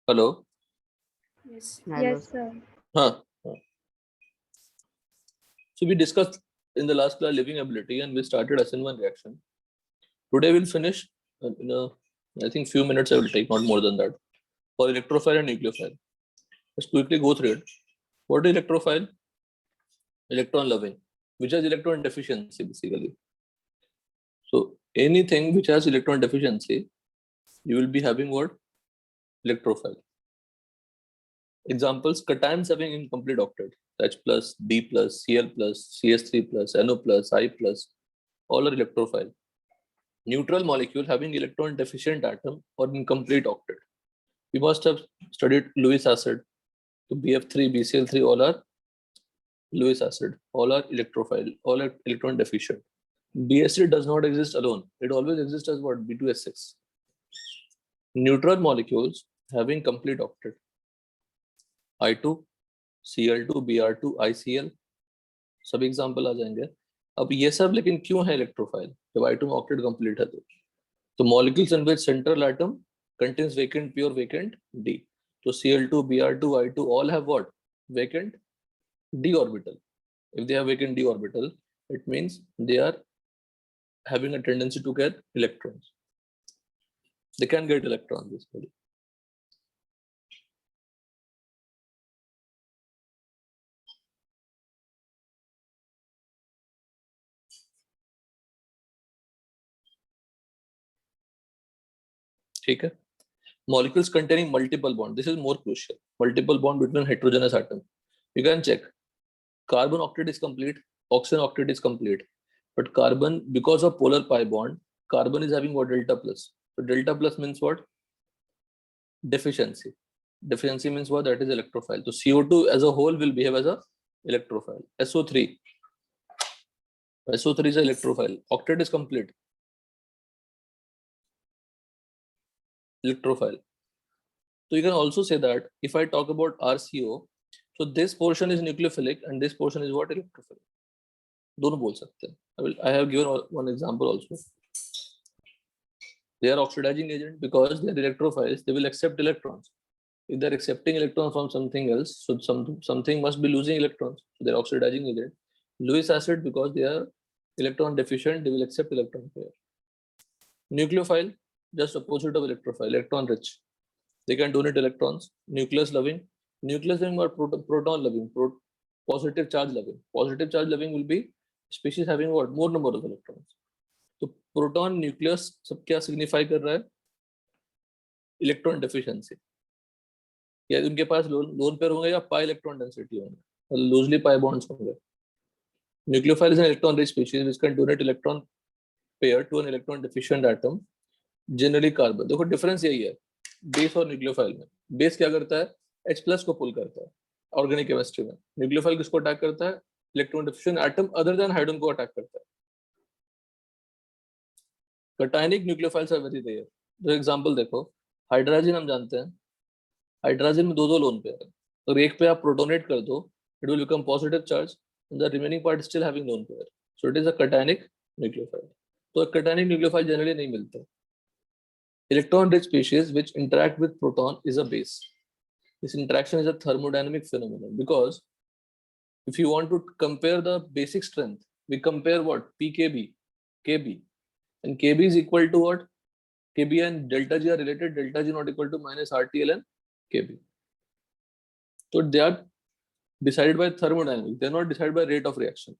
Hello. Yes. Hello. Yes, sir. हाँ हाँ. So we discussed in the last class living ability and we started SN1 reaction. Today we'll finish in a, I think few minutes I will take, not more than that, for electrophile and nucleophile. Let's quickly go through it. What is electrophile? Electron loving, which has electron deficiency basically. So anything which has electron deficiency, you will be having what? Electrophile. Examples: cations having incomplete octet, H plus, D plus, Cl plus, CS3 plus, NO plus, I plus, all are electrophile. Neutral molecule having electron deficient atom or incomplete octet. You must have studied Lewis acid. So BF3, BCl3, all are Lewis acid, all are electrophile, all are electron deficient. BSC does not exist alone. It always exists as what? B2S6. Neutral molecules having complete octet. I2, Cl2, Br2, ICl, सब example आ जाएंगे. अब ये सब लेकिन क्यों है electrophile? जब I2 में ऑक्टेट कंप्लीट है तो molecules in which central atom contains vacant, pure vacant D. So Cl2, Br2, I2 all have what? Vacant D orbital. If they have vacant D orbital, it means they are having a tendency to get electrons. They can get electrons basically. ठीक है. Molecules containing multiple bond. This is more crucial. Multiple bond between heterogeneous atom. You can check. Carbon octet is complete. Oxygen octet is complete. But carbon, because of polar pi bond, carbon is having what? Delta plus. So delta plus means what? Deficiency. Deficiency means what? That is electrophile. So CO2 as a whole will behave as a electrophile. SO3. SO3 is an electrophile. Octet is complete. Electrophile. So you can also say that if I talk about RCO, so this portion is nucleophilic and this portion is what? Electrophilic. दोनों बोल सकते हैं. I have given one example also. They are oxidizing agent because they are electrophiles. They will accept electrons. If they are accepting electrons from something else, so something must be losing electrons. So they are oxidizing agent. Lewis acid, because they are electron deficient, they will accept electron pair. Nucleophile, just opposite of electrophile, electron rich. They can donate electrons. Nucleus loving. Nucleus loving or proton loving, positive charge loving. Positive charge loving will be species having what? More number of electrons. तो proton nucleus सब क्या signify कर रहा है? Electron deficiency. या उनके पास lone pair होंगे या पाई इलेक्ट्रॉन डेंसिटी होंगे, लूजली पाई बॉन्ड्स होंगे. Nucleophile is an electron rich species which can donate electron pair to an electron deficient atom, generally carbon. देखो डिफरेंस यही है बेस और न्यूक्लियोफाइल में. बेस क्या करता है? H+ को पुल करता है ऑर्गेनिक केमिस्ट्री में. न्यूक्लियोफाइल किसको अटैक करता है? Electron deficient atom other than hydrogen को अटैक करता है. Cationic nucleophiles are very rare. जो एग्जांपल देखो, हाइड्रोजन हम जानते हैं, हाइड्रोजन में दो लोन पेयर है. अगर एक पे आप प्रोटोनेट कर दो, it will become positive charge and the remaining part still having lone pair. So it is a cationic nucleophile. तो कटायनिक न्यूक्लियोफाइल जनरली नहीं मिलते. Electron rich species which interact with proton is a base. This interaction is a thermodynamic phenomenon because if you want to compare the basic strength, we compare what? PKB, KB, and KB is equal to what? KB and delta G are related. Delta G not equal to minus RTL and KB. So they are decided by thermodynamics. They are not decided by rate of reaction.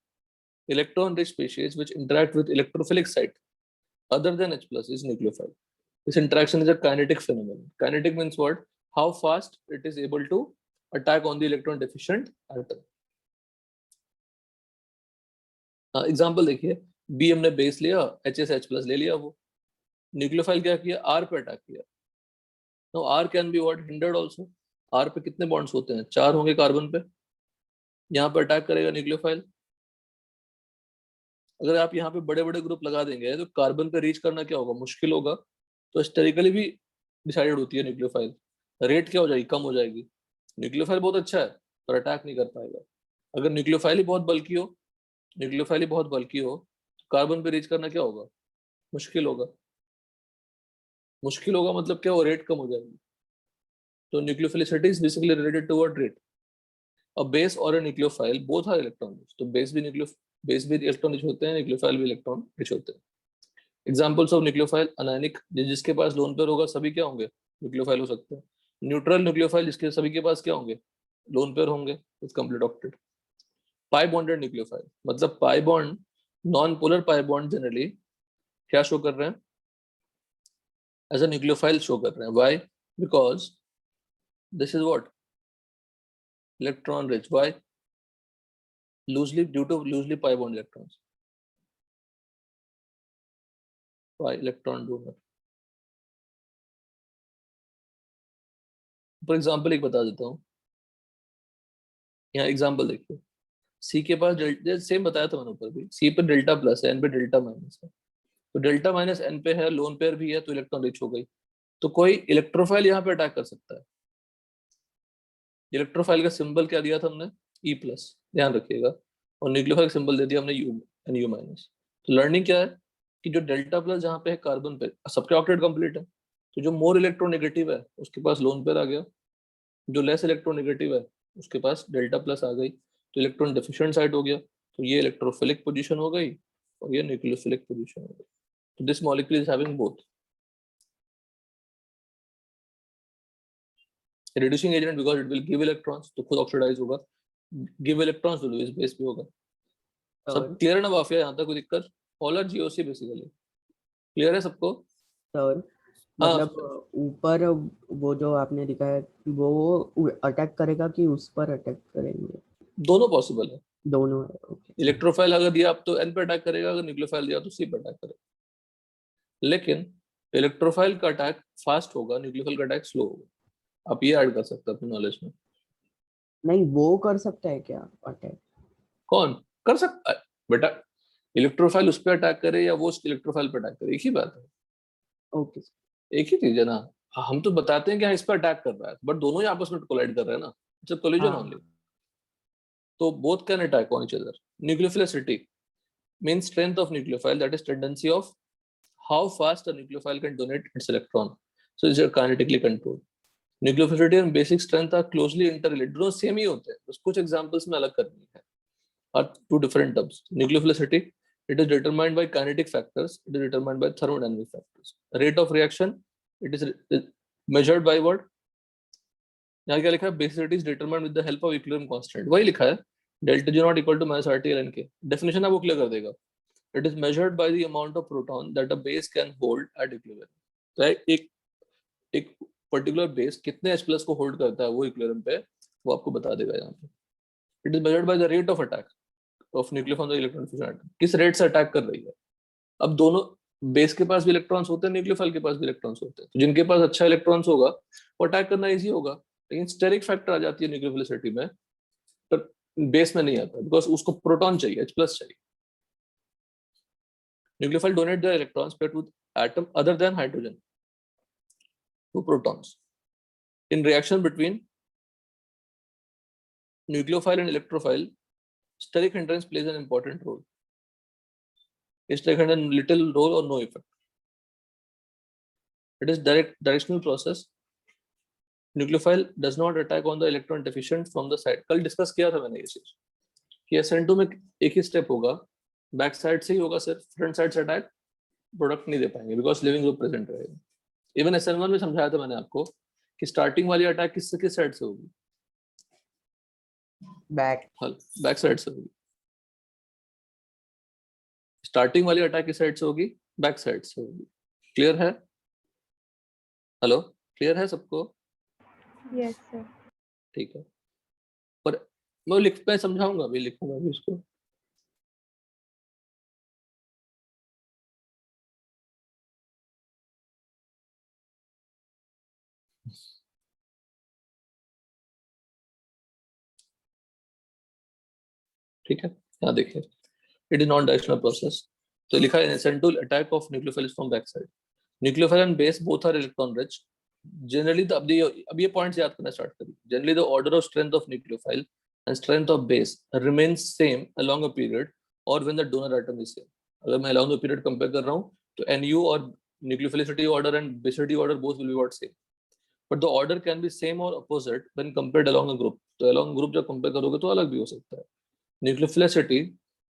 Electron-rich species which interact with electrophilic site other than H+ is nucleophile. This interaction is a kinetic phenomenon. Kinetic means what? How fast it is able to attack on the electron deficient atom. Example देखिए, B हमने base लिया, HSH+ ले लिया. वो nucleophile क्या किया? R पे attack किया. No R can be what? Hindered also. R पे कितने बॉन्ड्स होते हैं? 4 होंगे कार्बन पे. यहाँ पे अटैक करेगा न्यूक्लियोफाइल. अगर आप यहाँ पे बड़े बड़े ग्रुप लगा देंगे तो कार्बन पे रीच करना क्या होगा? मुश्किल होगा. तो हिस्टोरिकली भी डिसाइडेड होती है न्यूक्लियोफाइल. रेट क्या हो जाएगी? कम हो जाएगी. न्यूक्लियोफाइल बहुत अच्छा है पर अटैक नहीं कर पाएगा. अगर न्यूक्लियोफाइल ही बहुत बल्की हो, न्यूक्लियोफाइल ही बहुत बल्की हो, कार्बन पे रीच करना क्या होगा? मुश्किल होगा. मुश्किल होगा मतलब क्या? वो रेट कम हो जाएगी. So nucleophilicity is basically related to what rate? A base or a nucleophile both are electron rich. तो base भी electron rich होते हैं, nucleophile भी electron rich होते हैं. Examples of nucleophile anionic, जिसके पास lone pair होगा सभी क्या होंगे? Nucleophile हो सकते हैं. Neutral nucleophile जिसके सभी के पास क्या होंगे? Lone pair होंगे with complete octet. Pi bonded nucleophile मतलब pi bond, non-polar pi bond generally क्या शो कर रहे हैं? As a nucleophile शो कर रहे हैं. Why? Because this is what? Electron rich. Why? Due to loosely pi bond electrons. Why? Electron donor. For example एक बता देता हूँ. यहाँ एग्जाम्पल देखिए. C के पास सेम बताया था मैंने ऊपर भी. C पे डेल्टा प्लस है, N पे डेल्टा माइनस है. तो डेल्टा माइनस N पे है, लोन पेयर भी है, तो इलेक्ट्रॉन रिच हो गई. तो कोई इलेक्ट्रोफाइल यहाँ पे अटैक कर सकता है. इलेक्ट्रोफाइल का सिंबल क्या दिया था हमने? E+, ध्यान रखिएगा. और न्यूक्लियोफाइल सिंबल दे दिया हमने U, तो लर्निंग क्या है कि जो डेल्टा प्लस जहाँ पे है कार्बन पे, सबके ऑक्टेट कंप्लीट है, तो जो मोर इलेक्ट्रोनेगेटिव है उसके पास लोन पेयर आ गया, जो लेस इलेक्ट्रोनेगेटिव है उसके पास डेल्टा प्लस आ गई, तो इलेक्ट्रॉन डेफिशिएंट साइट हो गया. तो ये इलेक्ट्रोफिलिक पोजीशन हो गई और ये न्यूक्लियोफिलिक पोजीशन हो गई. तो this molecule is having both. Reducing agent because it will give electrons, तो खुद ऑक्सीडाइज होगा. गिव इलेक्ट्रॉन्स तो लुईस बेस भी होगा. सब क्लियर है ना वाफिया? यहाँ तक कोई दिक्कत? All are GOC basically. Clear है सबको? सर मतलब ऊपर वो जो आपने दिखाया वो अटैक करेगा कि उस पर अटैक करेंगे? दोनों पॉसिबल है. दोनों है. ओके. इलेक्ट्रोफाइल अगर दिया आप तो एन पे अटैक करेगा, अगर न्यूक्लियोफाइल दिया तो सी पे अटैक करेगा. लेकिन इलेक्ट्रोफाइल का अटैक फास्ट होगा, न्यूक्लियोफाइल का अटैक स्लो होगा. आप ये ऐड कर सकते हैं अपने नॉलेज में. नहीं, वो कर सकता है क्या अटैक? कौन कर सकता है बेटा? इलेक्ट्रोफाइल उस पर अटैक करे या वो इलेक्ट्रोफाइल पे अटैक करे, एक ही बात है. ओके. एक ही चीज है ना. हम तो बताते हैं कि हाँ इस पर अटैक कर रहा है, बट दोनों ही आपस में कोलाइड कर रहे हैं ना. It's a collision only. तो both can attack on each other. Nucleophilicity means strength of nucleophile, that is tendency of how fast a nucleophile can donate its electron. So it's kinetically controlled. Nucleophilicity and basic strength are closely interrelated. दोनों same ही होते हैं, बस कुछ examples में अलग करनी है. Are two different terms. Nucleophilicity, it is determined by kinetic factors. It is determined by thermodynamic factors. Rate of reaction, it is measured by what? यहाँ क्या लिखा है? Basicity is determined with the help of equilibrium constant. वही लिखा है, delta G not equal to minus RT L N K. Definition आपको clear कर देगा. It is measured by the amount of proton that a base can hold at equilibrium. तो एक particular base कितने H+ को होल्ड करता है वो इक्विलिब्रियम पे, वो आपको बता देगा यहाँ पे. It is measured by the rate of attack of nucleophile on the electron diffusion atom. किस रेट से अटैक कर रही है. अब दोनों बेस के पास भी इलेक्ट्रॉन्स होते हैं, न्यूक्लियोफाइल के पास भी इलेक्ट्रॉन्स होते हैं. तो जिनके पास अच्छा इलेक्ट्रॉन्स होगा वो अटैक करना इजी होगा. लेकिन स्टेरिक फैक्टर आ जाती है न्यूक्लियोफिलिसिटी में, पर बेस में नहीं आता, बिकॉज उसको प्रोटॉन चाहिए, H+ चाहिए. Nucleophile donate the electrons paired with atom other than hydrogen to protons. In reaction between nucleophile and electrophile, steric hindrance plays an important role. Steric hindrance little role or no effect. It is directional process. Nucleophile does not attack on the electron deficient from the side. कल discuss किया था मैंने ये चीज कि SN2 में एक ही step होगा, बैक साइड से ही होगा, सिर्फ फ्रंट साइड से अटैक प्रोडक्ट नहीं दे पाएंगे बिकॉज लिविंग ग्रुप प्रेजेंट रहेगा. इवन SN1 में समझाया था मैंने आपको कि स्टार्टिंग वाली अटैक किस साइड से होगी? बैक साइड से होगी. स्टार्टिंग वाली अटैक किस साइड से होगी? बैक साइड से होगी. क्लियर है? हेलो, क्लियर है सबको? Yes, sir. ठीक है. पर मैं लिख पे समझाऊंगा, अभी लिखूंगा अभी इसको. ठीक है, यहाँ देखिए. It is non directional process. तो लिखा है SN2 attack of nucleophile from back side. Nucleophile and base both are electron rich. Generally अब ये पॉइंट्स याद करना स्टार्ट करिए. Generally the order of strength of nucleophile and strength of base remains same along a period और when the donor atom is same. अगर मैं along the period compare कर रहा हूँ तो NU और nucleophilicity order and basicity order both will be what same. but the order can be same or opposite when compared along a group. तो along group जब compare करोगे तो अलग भी हो सकता है. Nucleophilicity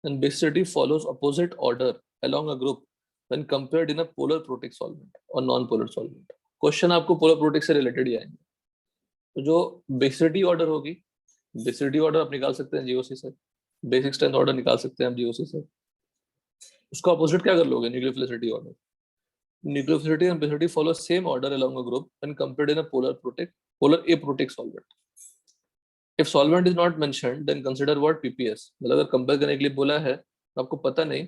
and basicity follows opposite order along a group when compared in a polar protic solvent or non-polar solvent. Question आपको polar protic से related ही आएंगे. तो जो basicity order होगी, basicity order आप निकाल सकते हैं GOC से, basic strength order निकाल सकते हैं आप GOC से. उसका opposite क्या कर लोगे? Nucleophilicity order. Nucleophilicity and basicity follow same order along a group when compared in a polar aprotic solvent. If solvent is not mentioned, then consider what PPS. मतलब अगर कंपेयर करने के लिए बोला है तो आपको पता नहीं.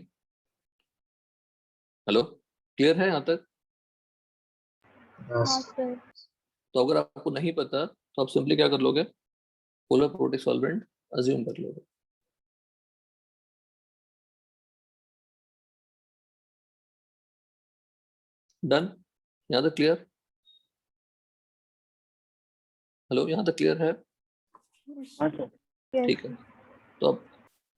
हेलो, क्लियर है यहाँ तक? हाँ सर. तो अगर आपको नहीं पता तो आप सिंपली क्या कर लोगे? पोलर प्रोटिक सॉल्वेंट अज्यूम कर लोगे. डन? यहाँ तक क्लियर? हेलो, यहाँ तक क्लियर है? ठीक है. तो अब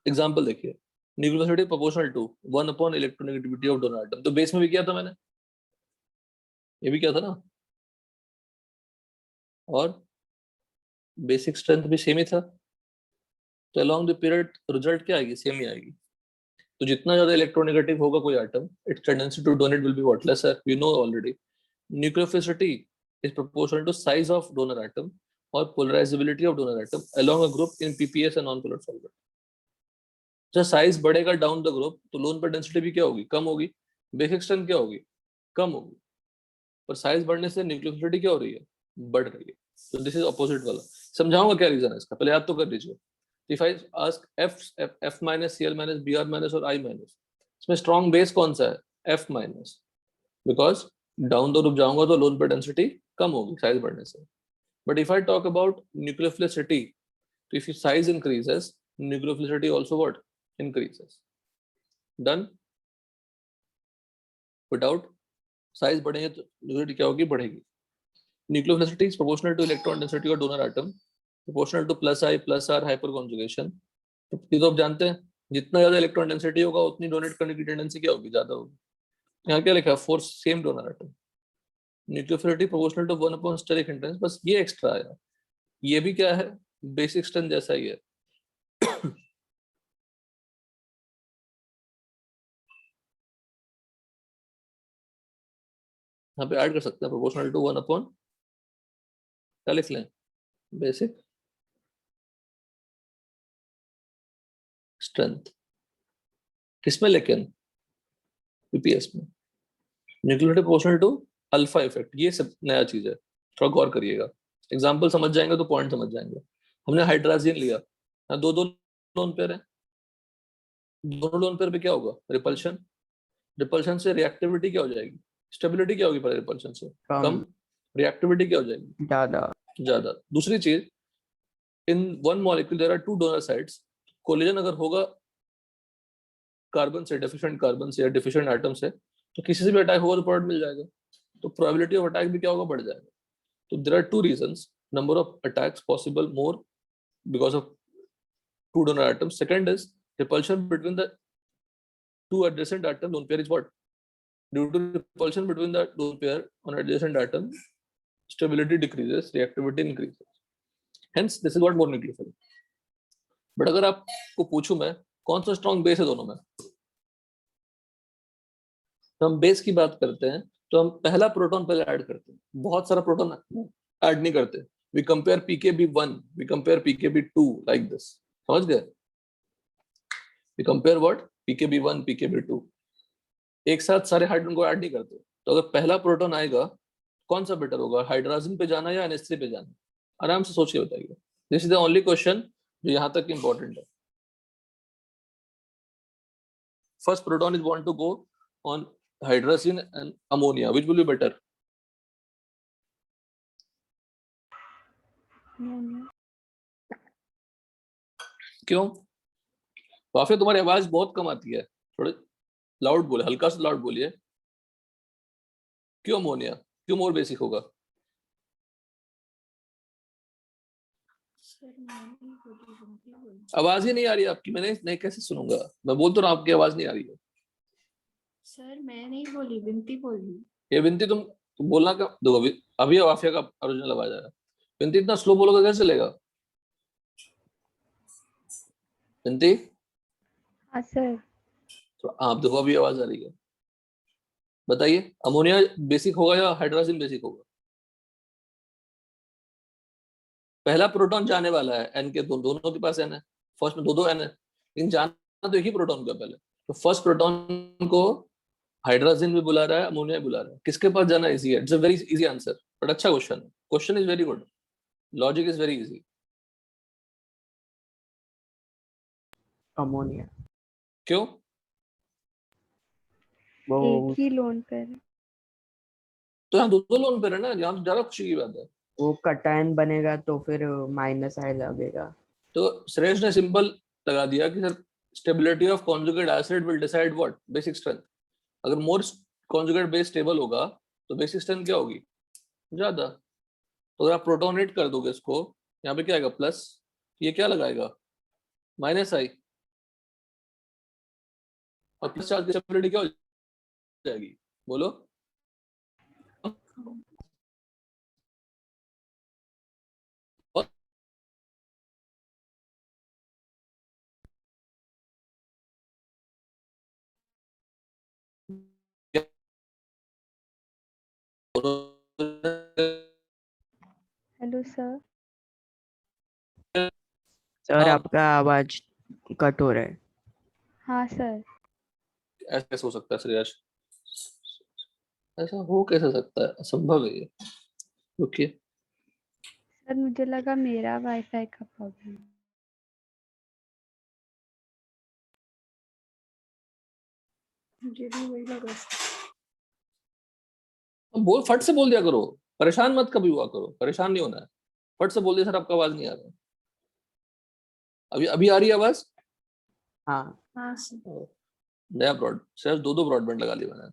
एग्जांपल देखिए. Nucleosity proportional to 1 upon electronegativity of donor atom. तो बेस में भी किया था मैंने, ये भी किया था ना, और बेसिक स्ट्रेंथ भी सेम ही था. तो अलोंग द पीरियड रिजल्ट क्या आएगी? सेम ही आएगी. तो जितना ज्यादा इलेक्ट्रोनेगेटिव होगा कोई atom, its tendency to donate will be what? Lesser. You know already. Nucleosity is proportional to size of donor atom और polarizability of donor atom along a group in PPS and non polar solvent. जब size बढ़ेगा down the group तो lone pair density भी क्या होगी? कम होगी. Basic strength क्या होगी? कम होगी. पर साइज बढ़ने से न्यूक्लियोसिटी क्या हो रही है? बढ़ रही है. तो दिस इज ऑपोजिट वाला. समझाऊंगा क्या रीजन है इसका, पहले याद तो कर लीजिए. If I ask F minus Cl minus Br minus और I माइनस, इसमें स्ट्रॉन्ग बेस कौन सा है? F minus. Because down the group जाऊंगा तो लोन पेयर डेंसिटी कम होगी साइज बढ़ने से. But if I talk about nucleophilicity, तो if size increases, nucleophilicity also what? Increases. Done? Without size बढ़ेंगे तो nucleosity क्या होगी? बढ़ेगी. Nucleophilicity is proportional to electron density of donor atom, proportional to plus I plus R hyperconjugation. तो ये तो आप जानते हैं, जितना ज्यादा इलेक्ट्रॉन डेंसिटी होगा उतनी डोनेट करने की टेंडेंसी क्या होगी? ज्यादा होगी. यहाँ क्या लिखा है? For same donor atom. Nucleophilicity proportional to 1 upon steric hindrance. बस ये एक्स्ट्रा आया. ये भी क्या है? बेसिक स्ट्रेंथ जैसा ही है. यहाँ पे ऐड कर सकते हैं प्रोपोर्शनल टू 1 अपॉन, क्या लिख लें? Basic strength. किसमें? लेकिन पीपीएस में. न्यूक्लियोसिटी प्रोपोर्शनल टू अल्फा इफेक्ट. ये सब नया चीज है, थोड़ा गौर करिएगा. एग्जांपल समझ जाएंगे तो पॉइंट समझ जाएंगे. हमने हाइड्राजीन लिया, यहाँ दो लोन पेयर है. दोनों लोन पेयर पे क्या होगा? रिपल्शन. रिपल्शन से रिएक्टिविटी क्या हो जाएगी? स्टेबिलिटी क्या होगी? पर रिपल्शन से कम. रिएक्टिविटी क्या हो जाएगी? ज्यादा. दूसरी चीज, in one molecule there are 2 donor sites. Collision अगर होगा कार्बन से, डेफिशिएंट कार्बन से या डेफिशिएंट एटम से, तो किसी से भी अटैक होगा तो प्रोडक्ट मिल जाएगा. तो प्रोबेबिलिटी ऑफ अटैक भी क्या होगा? बढ़ जाएगा. तो there are 2 reasons. Number of attacks possible more because of 2 donor atoms. Second is repulsion between the 2 adjacent atoms. Lone pair is what? Due to repulsion between the lone pair on adjacent atom, stability decreases, reactivity increases. Hence, this is what more nucleophilic. But अगर आपको पूछूं मैं कौन सा strong base है दोनों में, तो हम बेस की बात करते हैं तो हम पहला प्रोटॉन पहले ऐड करते हैं. बहुत सारा प्रोटॉन ऐड नहीं करते. We compare pKb1, we compare pKb2 like this. समझ गए? We compare what? pKb1, pKb2. एक साथ सारे हाइड्रोजन को ऐड नहीं करते. तो अगर पहला प्रोटॉन आएगा कौन सा बेटर होगा? हाइड्रोजन पे जाना या NH3 पे जाना? आराम से सोच के बताइए. This is the only question जो यहाँ तक इंपॉर्टेंट है. First proton is want to go on hydrogen and ammonia. Which will be better? क्यों? वाफिया, तुम्हारी आवाज बहुत कम आती है, थोड़े लाउड बोले, हल्का सा लाउड बोलिए. क्यों अमोनिया? क्यों मोर बेसिक होगा? आवाज ही नहीं आ रही आपकी. मैंने नहीं, कैसे सुनूंगा? मैं बोल तो रहा हूं, आपकी आवाज नहीं आ रही है. सर मैं नहीं बोली, विनती बोली. ये विनती तुम बोलना का देखो. अभी वाफिया का ओरिजिनल आवाज आया। विनती इतना स्लो बोलोगे कैसे चलेगा? विनती हाँ सर। तो आप देखो अभी आवाज आ रही है। बताइए अमोनिया बेसिक होगा या हाइड्रोजन बेसिक होगा? पहला प्रोटॉन जाने वाला है एन के, दोनों के पास एन है, फर्स्ट में दो एन है, लेकिन जाना तो एक ही प्रोटॉन का पहले। तो फर्स्ट प्रोटॉन को हाइड्रोजन भी बुला रहा है, अमोनिया भी बुला रहा है, किसके पास जाना इजी है? It's a very easy answer, but अच्छा क्वेश्चन है, question is very good, logic is very easy. Ammonia. क्यों? वो एक ही लोन पर। तो यहाँ दो लोन पे है ना, यहाँ तो ज्यादा खुशी की बात है। वो कटायन बनेगा तो फिर माइनस आई लगेगा। तो श्रेष्ठ ने सिंपल लगा दिया कि sir stability of conjugate acid will decide what? Basic strength. अगर मोर कॉन्जुगेट बेस स्टेबल होगा तो बेसिक स्ट्रेंथ क्या होगी? ज्यादा। तो अगर आप प्रोटोनेट कर दोगे इसको, यहाँ पे क्या आएगा? प्लस, ये क्या लगाएगा? माइनस आई, और प्लस चार्ज की स्टेबिलिटी क्या हो जाएगी? बोलो। Hello sir. सर हाँ, आपका आवाज कट हो रहा है। हाँ सर। ऐसा कैसे हो सकता है श्रेयस? ऐसा हो कैसे सकता है? असंभव है ये। ओके, सर मुझे लगा मेरा वाईफाई का प्रॉब्लम। मुझे भी वही लगा। बोल, फट से बोल दिया करो, परेशान मत कभी हुआ करो, परेशान नहीं होना है। फट से बोल दिया सर आपका आवाज नहीं आ रहा। अभी अभी आ रही है आवाज? हाँ हाँ सर। नया ब्रॉड, सिर्फ दो ब्रॉडबैंड लगा लिया मैंने,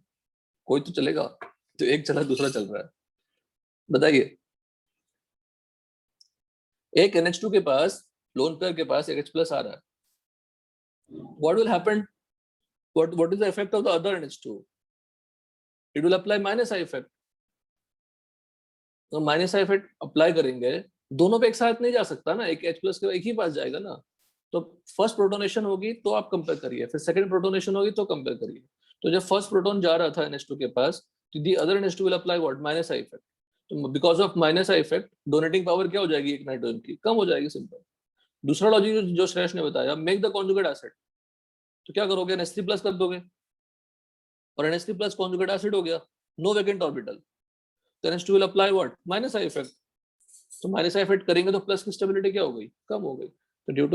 कोई तो चलेगा, तो एक चला दूसरा चल रहा है। बताइए, एक NH2 के पास, लोन पेयर के पास एक H+ आ रहा है, what will happen? What is the effect of the other NH2? It will apply minus I effect. तो माइनस आई इफेक्ट अप्लाई करेंगे, दोनों पे एक साथ नहीं जा सकता ना, एक H+ के एक ही पास जाएगा ना। तो फर्स्ट प्रोटोनेशन होगी तो आप कंपेयर करिए, फिर सेकंड प्रोटोनेशन होगी तो कंपेयर करिए। तो जब फर्स्ट प्रोटोन जा रहा था NH2 के पास, तो the other NH2 will apply what? Minus I effect. तो because of minus I effect donating power क्या हो जाएगी एक नाइट्रोजन की? कम हो जाएगी, सिंपल। दूसरा लॉजिक जो श्रेष्ठ ने बताया, मेक द कॉन्जुगेट एसिड, तो क्या करोगे? NH3+ कर दोगे, और NH3+ कॉन्जुगेट एसिड हो गया, नो वैकेंट ऑर्बिटल, तो NH2 will apply what? Minus I effect. तो माइनस आई इफेक्ट करेंगे तो प्लस की स्टेबिलिटी क्या हो गई? कम हो गई। तो due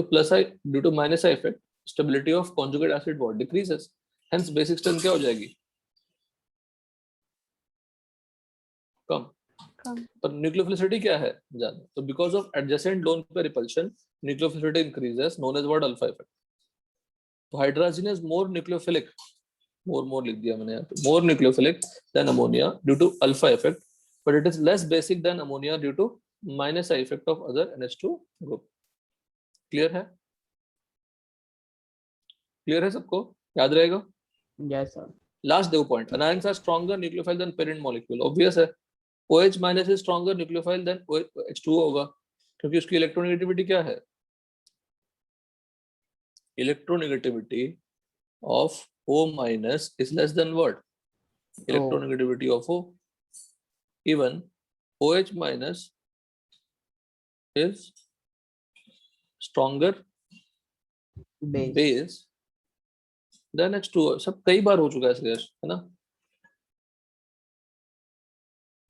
to minus I effect stability of conjugate acid what? Decreases, hence basic strength क्या हो जाएगी? कम। कम। पर न्यूक्लियोफिलिसिटी क्या है? ज्यादा। तो because of adjacent lone pair repulsion nucleophilicity increases, known as what? Alpha effect. तो hydrogen is more nucleophilic, more लिख दिया मैंने यहाँ पे, more nucleophilic than ammonia due to alpha effect, but it is less basic than ammonia due to minus I effect of other NH2 group. Clear है? Clear है सबको? याद रहेगा? Yes sir. लास्ट देखो point, anions are stronger nucleophile than parent molecule, obvious है। OH minus is stronger nucleophile than H2O होगा, क्योंकि उसकी इलेक्ट्रोनेगेटिविटी क्या है? Electronegativity of O minus is less than what? Electronegativity of O. Even OH minus is stronger base. base than H2O। सब कई बार हो चुका है श्रेयस, है ना?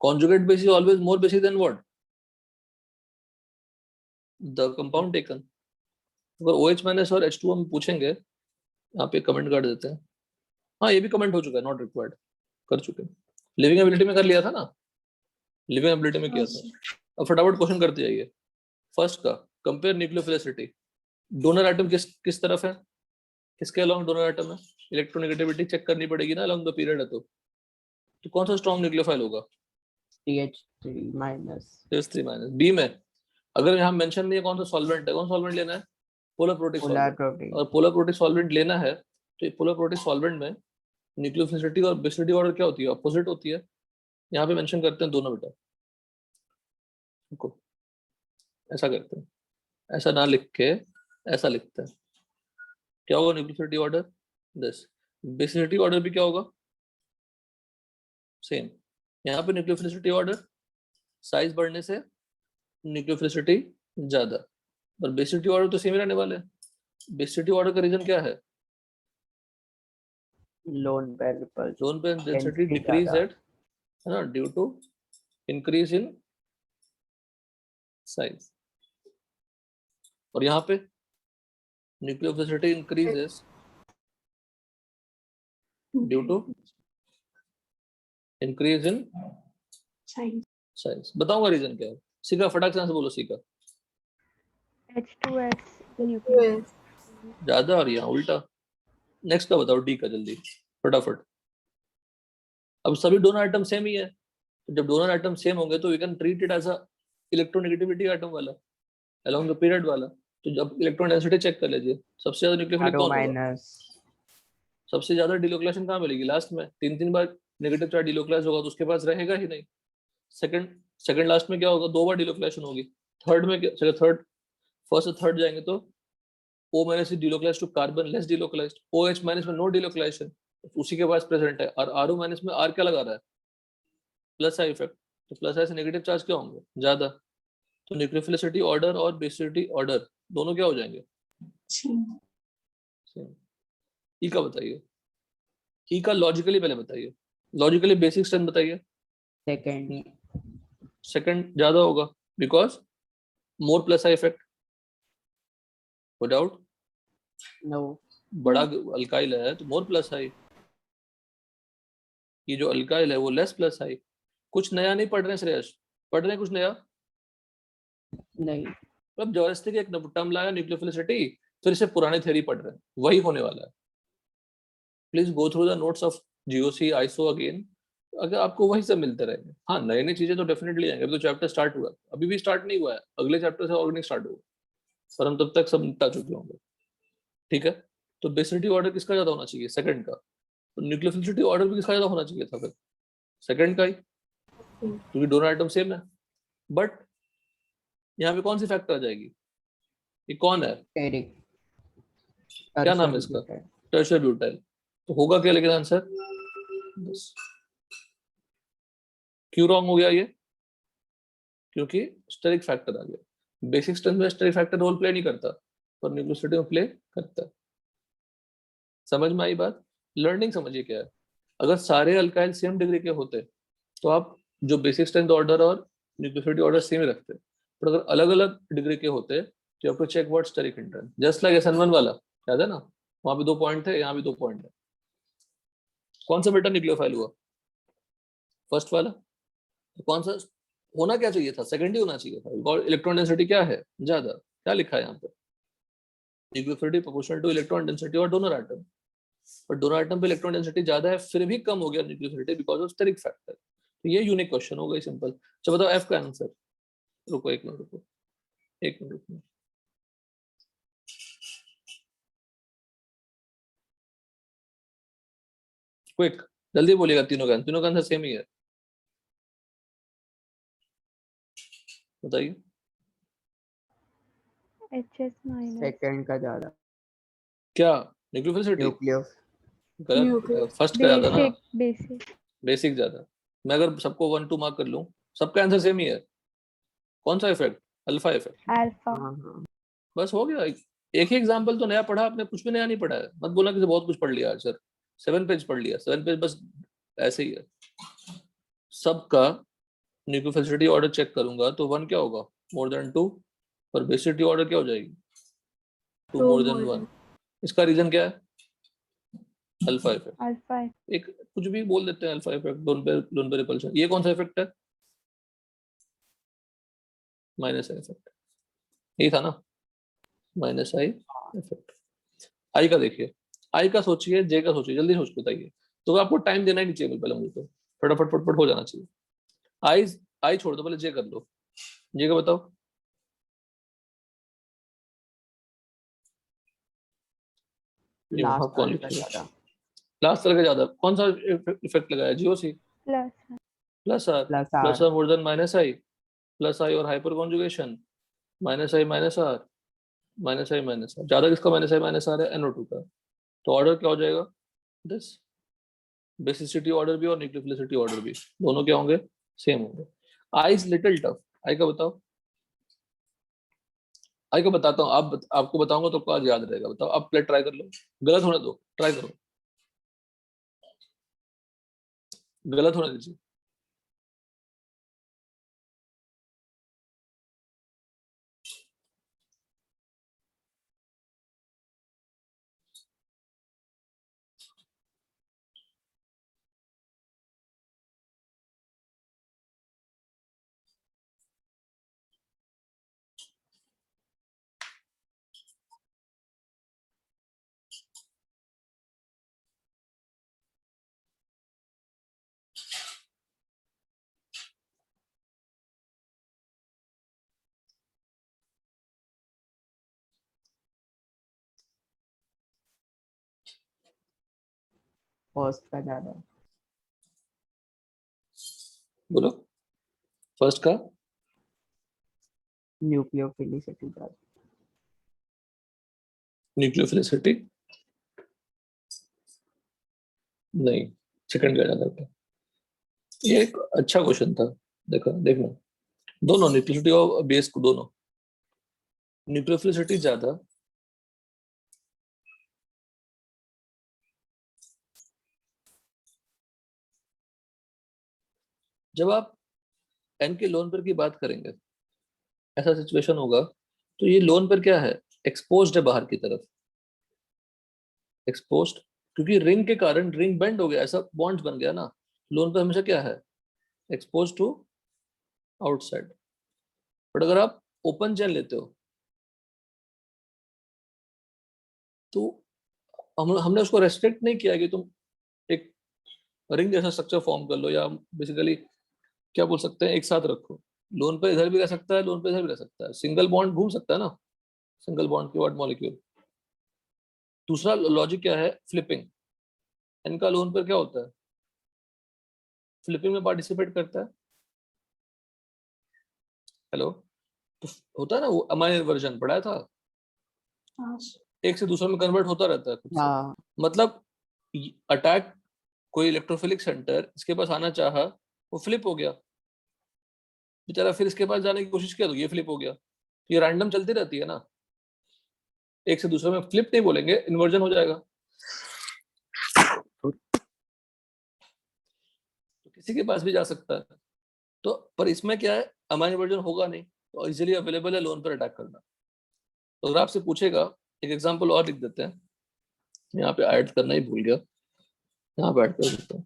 Conjugate base is always more basic than what? The compound taken। अगर OH minus और H2O हम पूछेंगे, यहाँ पे कमेंट कर देते हैं। हाँ, ये भी कमेंट हो चुका है, नॉट रिक्वायर्ड, कर चुके हैं। लिविंग एबिलिटी में कर लिया था ना, लिविंग एबिलिटी में किया था। अब फटाफट क्वेश्चन करते जाइए। फर्स्ट का, कंपेयर न्यूक्लियोफिलिसिटी, डोनर एटम किस तरफ है, किसके अलोंग डोनर एटम है? इलेक्ट्रोनेगेटिविटी चेक करनी पड़ेगी ना अलोंग द पीरियड है तो कौन सा स्ट्रॉन्ग न्यूक्लियोफाइल होगा? CH3 minus. CH3 minus. B में अगर यहाँ मेंशन नहीं है कौन सा सॉल्वेंट है, कौन सॉल्वेंट लेना है? Polar protic polar solvent. Protein. और पोलर प्रोटिक सॉल्वेंट लेना है तो पोलर प्रोटिक सॉल्वेंट में न्यूक्लियोफिलिसिटी और बेसिसिटी ऑर्डर क्या होती है? अपोजिट होती है। यहाँ पे मेंशन करते हैं दोनों बेटा, रुको, ऐसा करते हैं, ऐसा ना लिख के ऐसा लिखते हैं। क्या होगा न्यूक्लियोफिलिटी ऑर्डर? दिस। बेसिसिटी ऑर्डर भी क्या होगा? सेम। यहाँ पे न्यूक्लियोफिलिसिटी ऑर्डर साइज बढ़ने से न्यूक्लियोफिलिसिटी ज्यादा, पर बेसिसिटी ऑर्डर तो सेम ही रहने वाले हैं। बेसिसिटी ऑर्डर का रीजन क्या है? Lone pair repulsion, lone pair density Density decrease ज्यादा। एट, है ना, due to increase in size. और यहाँ पे nucleophilicity increases due to increase in size. बताऊंगा रीजन क्या है। सीखा, फटाक से बोलो, सीखा। H2S न्यूक्लियर ज्यादा और यहाँ उल्टा। नेक्स्ट का बताओ, डी का, जल्दी फटाफट। अब सभी डोनर आइटम सेम ही है, तो जब डोनर आइटम सेम होंगे तो we can treat it as a electronegativity item वाला, अलोंग द पीरियड वाला। तो जब इलेक्ट्रॉन डेंसिटी चेक कर लीजिए, सबसे ज्यादा न्यूक्लियोफिलिक आरो कौन होगा? माइनस। सबसे ज्यादा डिलोक्लेशन कहाँ मिलेगी? लास्ट में। 3 बार नेगेटिव चार्ज डिलोक्लाइज होगा तो उसके पास रहेगा ही नहीं। सेकंड लास्ट में क्या होगा? 2 बार डिलोक्लेशन होगी। थर्ड में क्या? थर्ड, फर्स्ट से थर्ड जाएंगे तो O minus is delocalized to carbon less delocalized, OH minus में नो डिलोक्लाइजेशन, उसी के पास प्रेजेंट है। और RO माइनस में R क्या लगा रहा है? Plus I effect. तो प्लस आई से नेगेटिव चार्ज क्या होंगे? ज्यादा। तो न्यूक्लियोफिलिसिटी ऑर्डर और बेसिसिटी ऑर्डर दोनों क्या हो जाएंगे? सेम। ई का बताइए, ई का लॉजिकली पहले बताइए, लॉजिकली बेसिक स्ट्रेंथ बताइए। सेकंड। सेकंड ज्यादा होगा because more plus I effect, without no. बड़ा अल्काइल है तो मोर प्लस आई, ये जो अल्काइल है वो लेस प्लस आई। कुछ नया नहीं पढ़ रहे हैं श्रेयस, पढ़ रहे हैं कुछ नया? नहीं। अब जबरदस्ती एक टर्म लाया न्यूक्लियोफिलिसिटी, फिर से पुराने थ्योरी पढ़ रहे हैं, वही होने वाला है। Please go through the notes of GOC ISO again, अगर आपको वही सब मिलते रहेंगे। हाँ, नई नई चीजें तो डेफिनेटली आएंगे। अभी तो चैप्टर स्टार्ट हुआ है, अभी भी स्टार्ट नहीं हुआ है, अगले चैप्टर से ऑर्गेनिक स्टार्ट होगा, पर हम तब तक सब निपटा चुके होंगे। ठीक है, तो बेसिसिटी ऑर्डर किसका ज्यादा होना चाहिए? सेकंड का। तो न्यूक्लियोफिलिसिटी ऑर्डर भी किसका ज्यादा होना चाहिए था फिर? सेकंड का ही, क्योंकि दोनों आइटम सेम है। बट यहाँ पे कौन सी फैक्टर आ जाएगी? ये कौन है? एरिक। क्या नाम है इसका? Tertiary butyl. तो होगा क्या लेकिन आंसर? बस। क्यों रॉन्ग हो गया ये? क्योंकि स्टेरिक फैक्टर आ गया। बेसिक स्ट्रेंथ में स्टेरिक फैक्टर रोल प्ले नहीं करता, पर न्यूक्लियोसिटी में प्ले करता है। समझ में आई बात? लर्निंग समझिए क्या है। अगर सारे अल्काइल सेम डिग्री के होते तो आप जो बेसिक स्ट्रेंथ ऑर्डर और न्यूक्लियोसिटी ऑर्डर सेम रखते, पर अगर अलग अलग डिग्री के होते तो you have to check what steric hindrance, just like SN1 वाला, याद है ना? वहां पे 2 पॉइंट थे, यहाँ भी 2 पॉइंट है। कौन सा बेटा न्यूक्लियोफाइल हुआ? फर्स्ट वाला। तो कौन सा होना क्या चाहिए था? सेकंड ही होना चाहिए था। इलेक्ट्रॉन डेंसिटी क्या है? ज्यादा। क्या लिखा है यहाँ पे? न्यूक्लियोफिलिटी प्रोपोर्शनल टू इलेक्ट्रॉन डेंसिटी और डोनर एटम। पर डोनर एटम पे इलेक्ट्रॉन डेंसिटी ज्यादा है, फिर भी कम हो गया न्यूक्लियोफिलिटी बिकॉज ऑफ स्टेरिक फैक्टर। तो ये यूनिक क्वेश्चन हो गई, सिंपल। चलो बताओ एफ का आंसर। रुको 1 मिनट, रुको 1 मिनट, रुको। क्विक, जल्दी बोलिएगा। तीनों का आंसर सेम ही है, बताइए। HS माइनस सेकंड का ज्यादा। क्या? न्यूक्लियोफिलिसिटी? न्यूक्लियो। गलत, फर्स्ट का ज्यादा ना। बेसिक बेसिक ज्यादा। मैं अगर सबको 1 2 मार्क कर लूं, सबका आंसर सेम ही है। कौन सा इफेक्ट? Alpha effect. अल्फा। हाँ। बस हो गया। एक ही एग्जाम्पल तो नया पढ़ा आपने, कुछ भी नया नहीं पढ़ा है। मत बोलना कि बहुत कुछ पढ़ लिया सर, 7 पेज पढ़ लिया। 7 पेज बस ऐसे ही है। सबका न्यूक्लियोफिलिसिटी ऑर्डर चेक करूंगा तो 1 क्या होगा? More than 2। और बेसिसिटी ऑर्डर क्या हो जाएगी? 2 मोर देन 1। इसका रीजन क्या है? Alpha effect. अल्फा एक कुछ भी बोल देते हैं, अल्फा इफेक्ट, डोन पे रिपल्शन। ये कौन सा इफेक्ट है? Minus I effect. यही था ना, माइनस आई इफेक्ट। आई का देखिए, आई का सोचिए, जे का सोचिए, जल्दी सोच बताइए। तो आपको टाइम देना ही नहीं चाहिए, पहले मुझे तो फटाफट फटफट हो जाना चाहिए। आई आई छोड़ दो, पहले जे कर लो। जे का बताओ। लास्ट कौन वाले का लिखेगा? ज्यादा। लास्ट तरह का ज्यादा। कौन सा इफेक्ट लगाया? GOC plus plus R. Plus plus R. R more than minus I. Plus I और hyper conjugation, minus I minus R, minus I minus R. ज्यादा किसका माइनस आई माइनस आर है? NO2 का। तो ऑर्डर क्या हो जाएगा? दिस बेसिसिटी ऑर्डर भी और न्यूक्लियोफिलिसिटी ऑर्डर भी दोनों क्या होंगे? सेम होंगे। I is little tough. आई का बताओ, आई का बताता हूँ। आपको बताऊंगा तो आपको आज याद रहेगा। बताओ, आप प्लेट ट्राई कर लो, गलत होने दो, ट्राई करो, गलत होने दीजिए। फर्स्ट का ज्यादा, बोलो, फर्स्ट का न्यूक्लियोफिलिसिटी ज्यादा। न्यूक्लियोफिलिसिटी नहीं, सेकंड का ज्यादा होता है। ये एक अच्छा क्वेश्चन था। देखो देखना, दोनों न्यूक्लियोसिटी और बेस को दोनों, न्यूक्लियोफिलिसिटी ज्यादा जब आप एन के लोन पेयर की बात करेंगे, ऐसा सिचुएशन होगा तो ये लोन पेयर क्या है? एक्सपोज्ड है बाहर की तरफ, एक्सपोज्ड, क्योंकि रिंग के कारण रिंग बेंड हो गया, ऐसा बॉन्ड्स बन गया ना। लोन पेयर हमेशा क्या है? Expose to outside. बट अगर आप ओपन चेन लेते हो तो हमने उसको रेस्ट्रिक्ट नहीं किया कि तुम एक रिंग जैसा स्ट्रक्चर फॉर्म कर लो, या बेसिकली क्या बोल सकते हैं, एक साथ रखो। लोन पे इधर भी रह सकता है, लोन पे इधर भी रह सकता है, सिंगल बॉन्ड घूम सकता है ना, सिंगल बॉन्ड के बाद मॉलिक्यूल। दूसरा लॉजिक क्या है? फ्लिपिंग। इनका लोन पर क्या होता है? फ्लिपिंग में पार्टिसिपेट करता है। हेलो, तो होता है ना वो अमाइन इन्वर्जन, पढ़ाया था, एक से दूसरे में कन्वर्ट होता रहता है खुद से। हाँ, मतलब अटैक, कोई इलेक्ट्रोफिलिक सेंटर इसके पास आना चाहा, वो फ्लिप हो गया बेचारा, फिर इसके पास जाने की कोशिश किया तो ये फ्लिप हो गया। ये रैंडम चलती रहती है ना, एक से दूसरे में फ्लिप नहीं बोलेंगे, इन्वर्जन हो जाएगा। तो किसी के पास भी जा सकता है। तो पर इसमें क्या है, अमाइन इन्वर्जन होगा नहीं, तो इजीली अवेलेबल है लोन पर अटैक करना। तो अगर आपसे पूछेगा, एक एग्जांपल और लिख देते हैं, यहाँ पे ऐड करना ही भूल गया, यहाँ पे ऐड कर देता हूँ।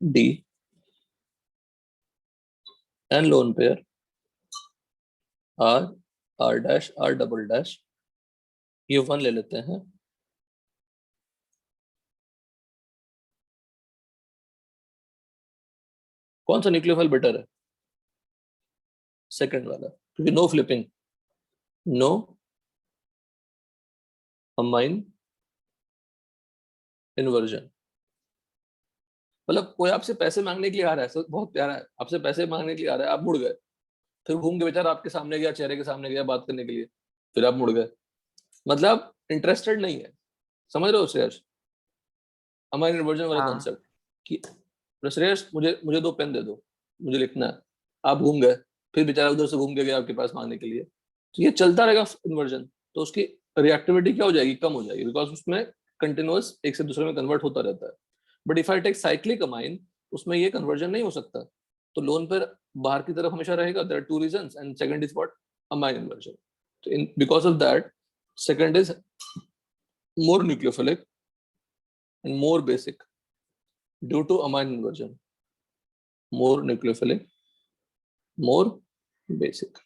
D N lone pair R, R dash, R double dash, ये 1 ले लेते हैं। कौन सा न्यूक्लियोफाइल बेटर है? सेकंड वाला, क्योंकि no flipping, no amine inversion. मतलब कोई आपसे पैसे मांगने के लिए आ रहा है, बहुत प्यारा है, आपसे पैसे मांगने के लिए आ रहा है, आप मुड़ गए, फिर घूम के बेचारा आपके सामने गया, चेहरे के सामने गया बात करने के लिए, फिर आप मुड़ गए, मतलब इंटरेस्टेड नहीं है। समझ रहे हो श्रेयस? अमाइन इन्वर्जन वाला हाँ, कॉन्सेप्ट कि श्रेयस मुझे मुझे 2 पेन दे दो, मुझे लिखना है। आप घूम गए, फिर बेचारा उधर से घूम के गया आपके पास मांगने के लिए, तो ये चलता रहेगा इन्वर्जन। तो उसकी रिएक्टिविटी क्या हो जाएगी? कम हो जाएगी, बिकॉज उसमें कंटिन्यूअस एक से दूसरे में कन्वर्ट होता रहता है। But if I take cyclic amine, उसमें ये कन्वर्जन नहीं हो सकता। तो लोन पर बाहर की तरफ हमेशा रहेगा। There are 2 reasons, and second is what? Amine inversion. तो in because of that, second is more nucleophilic and more basic due to amine inversion. More nucleophilic, more basic.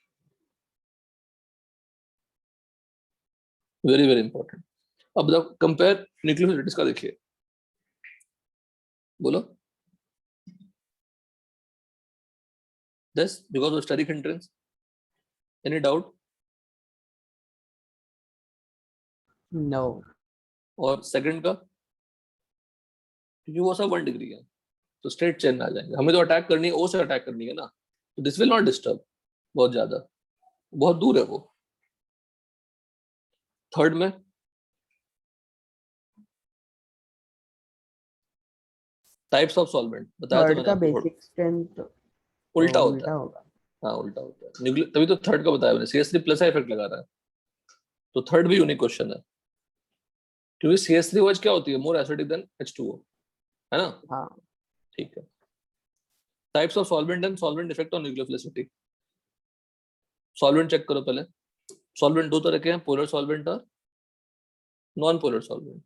Very very important. अब compare न्यूक्लियोफिलिटीज का देखिए, बोलो। This because of steric hindrance. Any doubt? No. और second का, क्योंकि वो सब 1 degree है, तो स्ट्रेट चेन में आ जाएंगे। हमें तो अटैक करनी है, ओ से अटैक करनी है ना, तो दिस विल नॉट डिस्टर्ब बहुत ज्यादा, बहुत दूर है वो। थर्ड में टाइप्स ऑफ सॉल्वेंट बताया था थर्ड मैंने का आपको, बेसिक स्ट्रेंथ उल्टा होता उल्टा है। होगा। हाँ उल्टा होता है, न्यूक्लियर, तभी तो थर्ड का बताया मैंने, CH3 प्लस का इफेक्ट लगा रहा है, तो थर्ड भी यूनिक क्वेश्चन है, क्योंकि CH3OH क्या होती है, मोर एसिडिक देन H2O, है ना। हाँ ठीक है, types of solvent and solvent effect on nucleophilicity. Solvent check करो पहले, सॉल्वेंट दो तरह के हैं, पोलर सॉल्वेंट और नॉन पोलर सॉल्वेंट।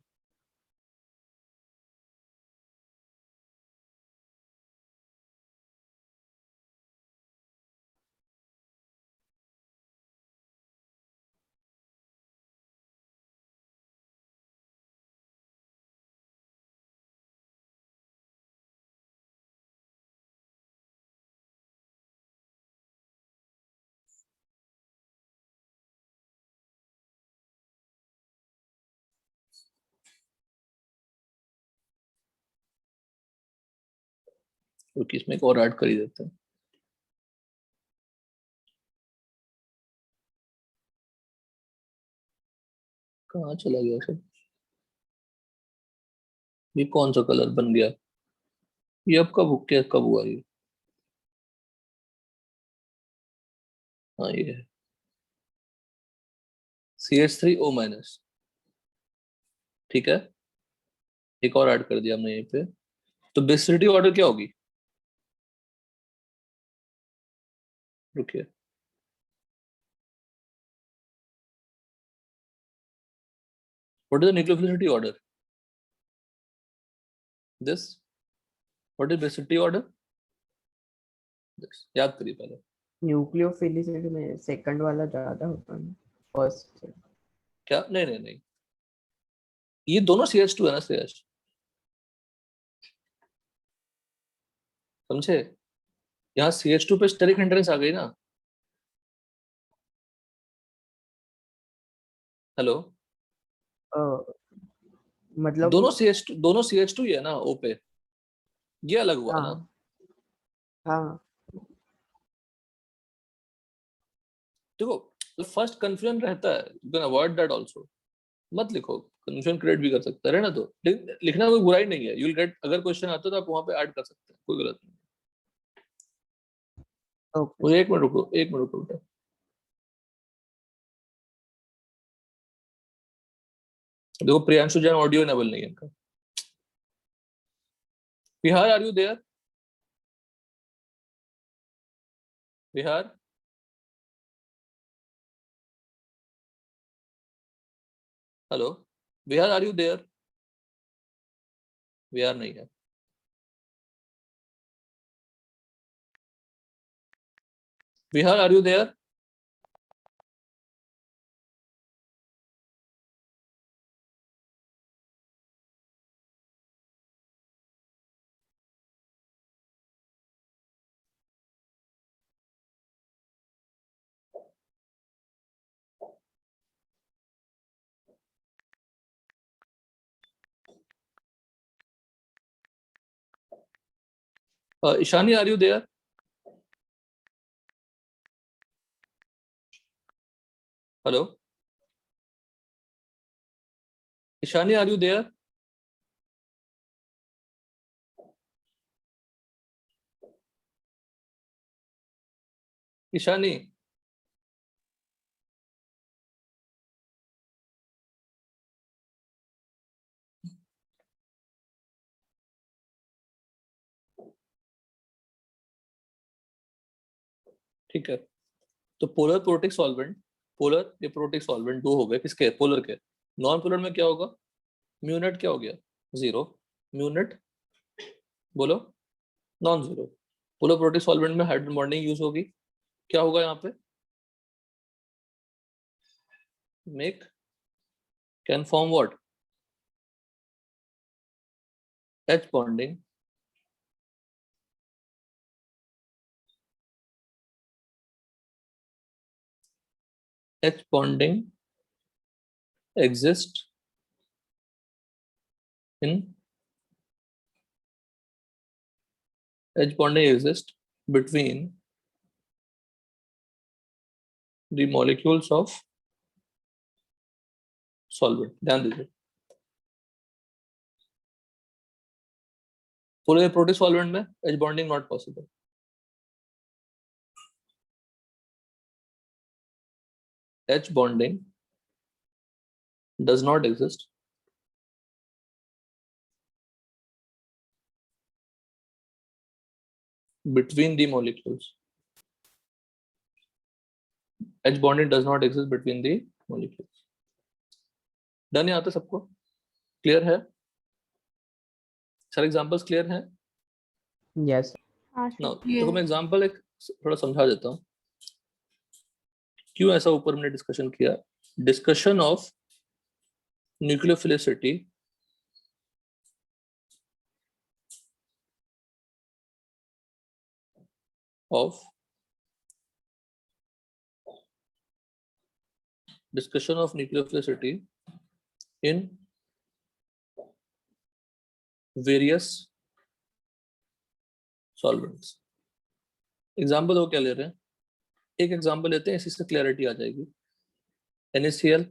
क्योंकि इसमें एक और ऐड कर ही देते हैं। कहाँ चला गया सब, ये कौन सा कलर बन गया, ये अब कब हुआ ये, हाँ ये है CH3O-। ठीक है, एक और ऐड कर दिया हमने यहीं पे, तो बेसिसिटी ऑर्डर क्या होगी, रुकिए, what is the nucleophilicity order, this, what is basicity order, this, याद करिए पहले। न्यूक्लियोफिलिसिटी में सेकंड वाला ज्यादा होता है, फर्स्ट से। क्या, नहीं नहीं नहीं, ये दोनों CH2 है ना श्रेयस, समझे, यहाँ CH2 पे स्टेरिक हिंड्रेंस आ गई ना, हेलो, अ, मतलब दोनों CH2 ही है ना O पे, ये अलग हुआ ना। हाँ हाँ देखो फर्स्ट कंफ्यूजन रहता है, you can avoid that also, मत लिखो, कंफ्यूजन क्रिएट भी कर सकता है, रहना तो, लिखना कोई बुराई नहीं है, यू विल गेट, अगर क्वेश्चन आता है तो आप वहां पे ऐड कर सकते हैं, कोई गलत नहीं। ओके। मुझे एक मिनट रुको, एक मिनट रुको बेटा। देखो प्रियांशु जैन ऑडियो इनेबल नहीं है इनका। Bihar, are you there, Bihar, hello, Bihar are you there, Bihar नहीं है, Bihar are you there, Ishani are you there, hello, Ishani are you there, Ishani, ठीक है, तो पोलर प्रोटिक सॉल्वेंट, पोलर ये प्रोटिक सॉल्वेंट दो हो गए, किसके, पोलर के। नॉन पोलर में क्या होगा, म्यूनेट क्या हो गया, जीरो, म्यूनेट, बोलो, non zero. Polar protic solvent में हाइड्रोजन बॉन्डिंग यूज होगी, क्या होगा यहाँ पे, make, can form what, H bonding, H bonding exist in, H bonding exist between the molecules of solvent. ध्यान दीजिए, पूरे प्रोटीन सॉल्वेंट में H bonding not possible. H bonding does not exist between the molecules. H bonding does not exist between the molecules. Done यहाँ तक सबको clear है? सारे examples clear हैं? Yes. हाँ सर। ना देखो मैं एग्जांपल एक थोड़ा समझा देता हूँ क्यों ऐसा ऊपर हमने डिस्कशन किया. Discussion of nucleophilicity of nucleophilicity in various solvents. Example वो क्या ले रहे हैं, एक एग्जाम्पल लेते हैं, इसी से क्लैरिटी आ जाएगी. NaCl,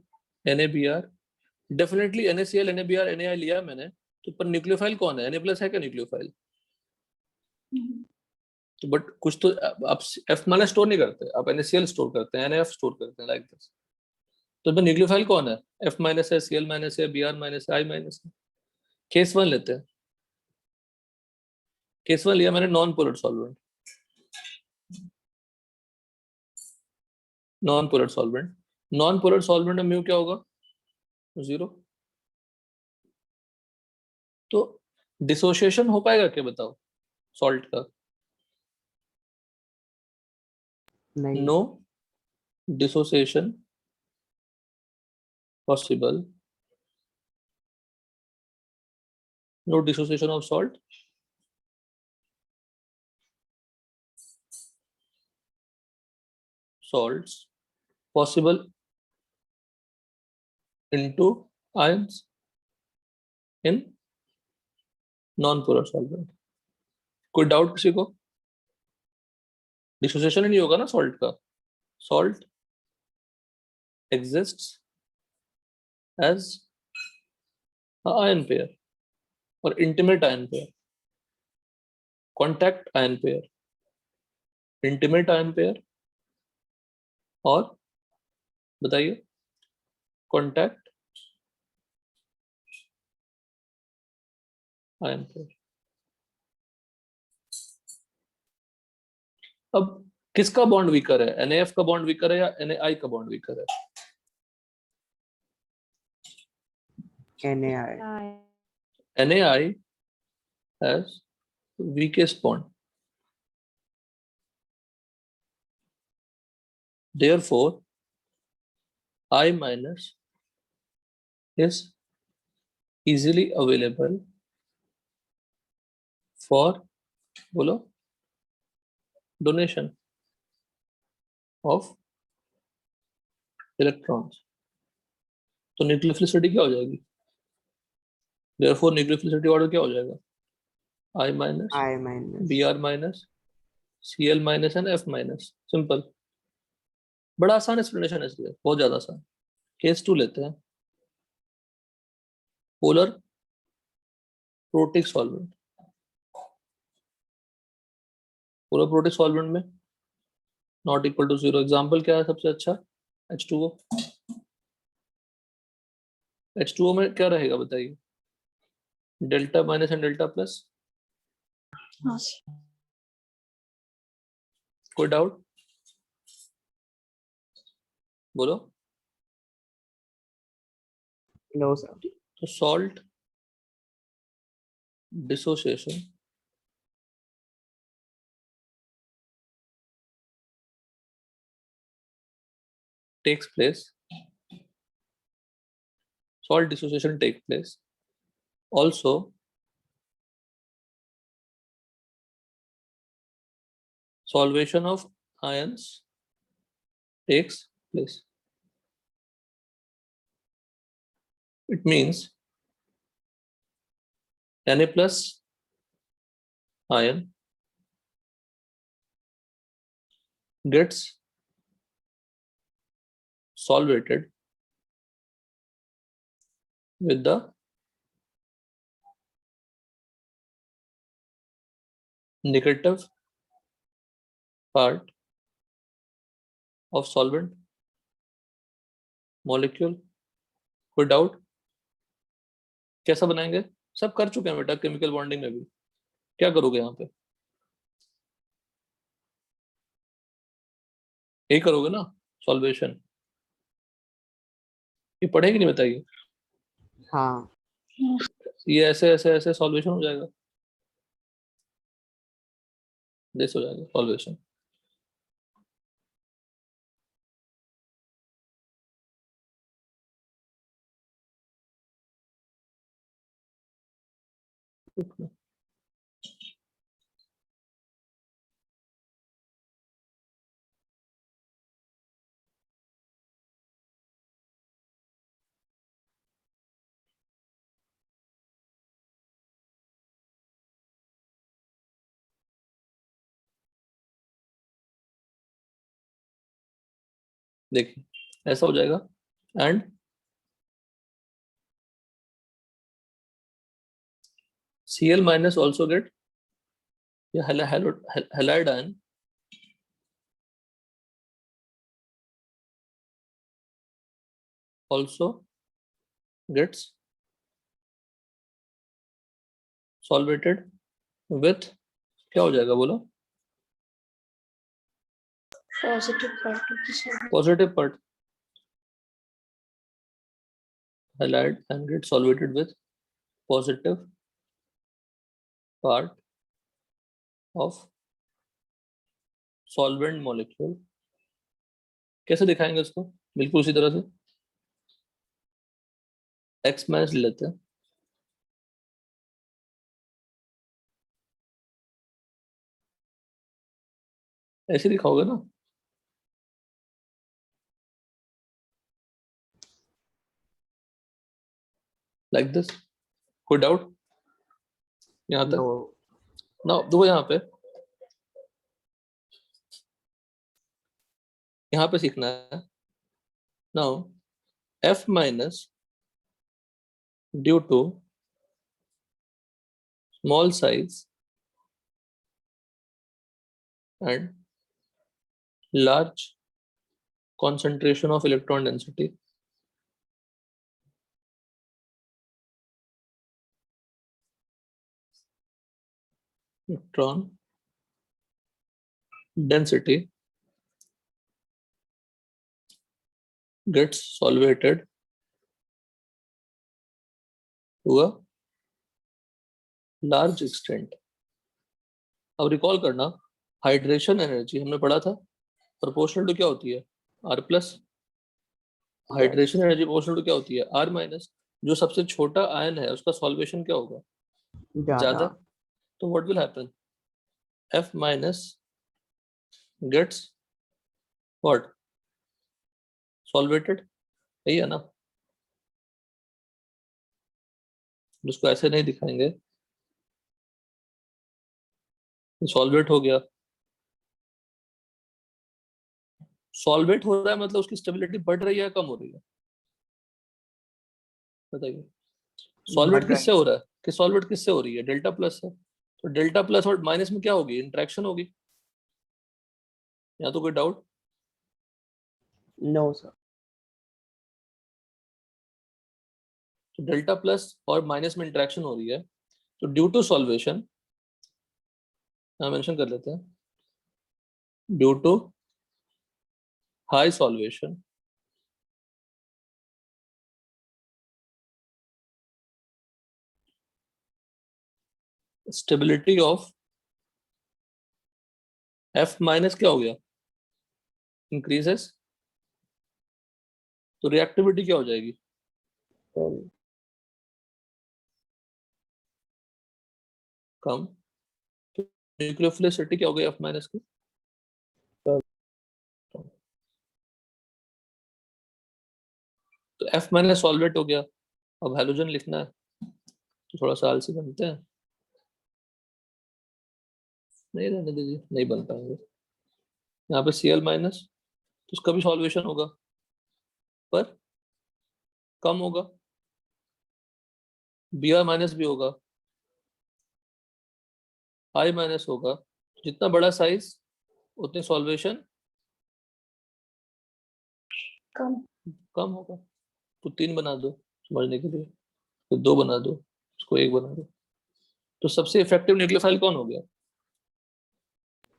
NaBr, definitely NaCl, NaBr, Na लिया मैंने, तो पर न्यूक्लियोफाइल कौन है? Na+ है क्या न्यूक्लियोफाइल? तो बट कुछ तो आप F- स्टोर नहीं करते, आप NaCl स्टोर करते हैं, NaF स्टोर करते हैं, लाइक दिस. तो न्यूक्लियोफाइल कौन है? F- है, Cl- है, Br- है, I- है. केस 1 लेते हैं. केस 1 लिया मैंने non polar solvent. Non polar solvent, non polar solvent में म्यू क्या होगा? 0. तो डिसोसिएशन हो पाएगा क्या बताओ सॉल्ट का? नहीं. No dissociation possible. No dissociation of salt. Salts possible into ions in non-polar solvent. कोई डाउट किसी को? डिसोसिएशन ही नहीं होगा ना सॉल्ट का. Salt exists as a ion pair और intimate ion pair, contact ion pair, intimate ion pair और बताइए contact ion pair. अब किसका बॉन्ड वीकर है? NaF का बॉन्ड वीकर है या NaI का बॉन्ड वीकर है? NaI. NaI has weakest bond. Therefore, I- is easily available for बोलो donation of electrons. तो न्यूक्लियोफिलिसिटी क्या हो जाएगी? Therefore, न्यूक्लियोफिलिसिटी ऑर्डर क्या हो जाएगा? I-, Br-, Cl- and F-. Simple, बड़ा आसान एक्सप्लेनेशन है इसलिए, बहुत ज्यादा आसान. केस 2 लेते हैं. Polar protic solvent. Polar protic solvent में नॉट इक्वल टू 0. एग्जांपल क्या है सबसे अच्छा? H2O. H2O में क्या रहेगा बताइए? Delta minus and delta plus. कोई डाउट बोलो. No, sir. तो salt dissociation takes place. Salt dissociation takes place. Also, solvation of ions takes place. It means Na plus ion gets solvated with the negative part of solvent molecule. कोई doubt? कैसा बनाएंगे? सब कर चुके हैं बेटा chemical bonding में भी. क्या करोगे यहाँ पे? यही करोगे ना सॉल्वेशन. ये पढ़ेगी नहीं बताइए. हाँ ये ऐसे ऐसे ऐसे सॉल्वेशन हो जाएगा. दिस हो जाएगा सॉल्वेशन. देखिए ऐसा हो जाएगा. And Cl minus also get halide ion also gets solvated with क्या हो जाएगा बोलो? Positive part. Halide and get solvated with positive part of solvent molecule. कैसे दिखाएंगे इसको? बिल्कुल उसी तरह से X माइनस ले लेते हैं. ऐसे दिखाओगे ना. Like this. कोई डाउट यहाँ तक? नो ना देखो यहाँ पे सीखना है. Now F minus due to small size and large concentration of electron density electron density gets solvated to a large extent. अब रिकॉल करना हाइड्रेशन एनर्जी हमने पढ़ा था प्रोपोर्शनल टू क्या होती है? R plus. Hydration energy proportional to क्या होती है? R minus. जो सबसे छोटा आयन है उसका सॉल्वेशन क्या होगा? ज्यादा. तो what will happen? F minus gets what? Solvated. यही है ना. उसको ऐसे नहीं दिखाएंगे. सॉल्वेट हो गया. सॉल्वेट हो रहा है मतलब उसकी स्टेबिलिटी बढ़ रही है कम हो रही है? बताइए. सॉल्वेट किससे हो रहा है? कि सॉल्वेट किससे हो रही है? डेल्टा प्लस है. तो डेल्टा प्लस और माइनस में क्या होगी? इंटरेक्शन होगी. यहाँ तो कोई डाउट? No sir. तो डेल्टा प्लस और माइनस में इंटरेक्शन हो रही है. तो ड्यू टू सॉल्वेशन यहाँ मेंशन कर लेते हैं. Due to high solvation stability of F minus क्या हो गया? इंक्रीजेस. तो रिएक्टिविटी क्या हो जाएगी? कम. तो न्यूक्लियोफिलिसिटी क्या हो गई F माइनस की? तो F माइनस सॉल्वेट हो गया. अब हैलोजन लिखना है तो थोड़ा सा आलसी बनते हैं. नहीं रहने दीजिए, नहीं बन पाएंगे. यहाँ पे Cl माइनस तो उसका भी सॉल्वेशन होगा. पर कम होगा, Br माइनस भी होगा, I माइनस होगा। जितना बड़ा साइज उतनी सॉल्वेशन कम। कम होगा। तो 3 बना दो समझने के लिए, तो 2 बना दो, उसको 1 बना दो। तो सबसे इफेक्टिव न्यूक्लियोफाइल कौन हो गया?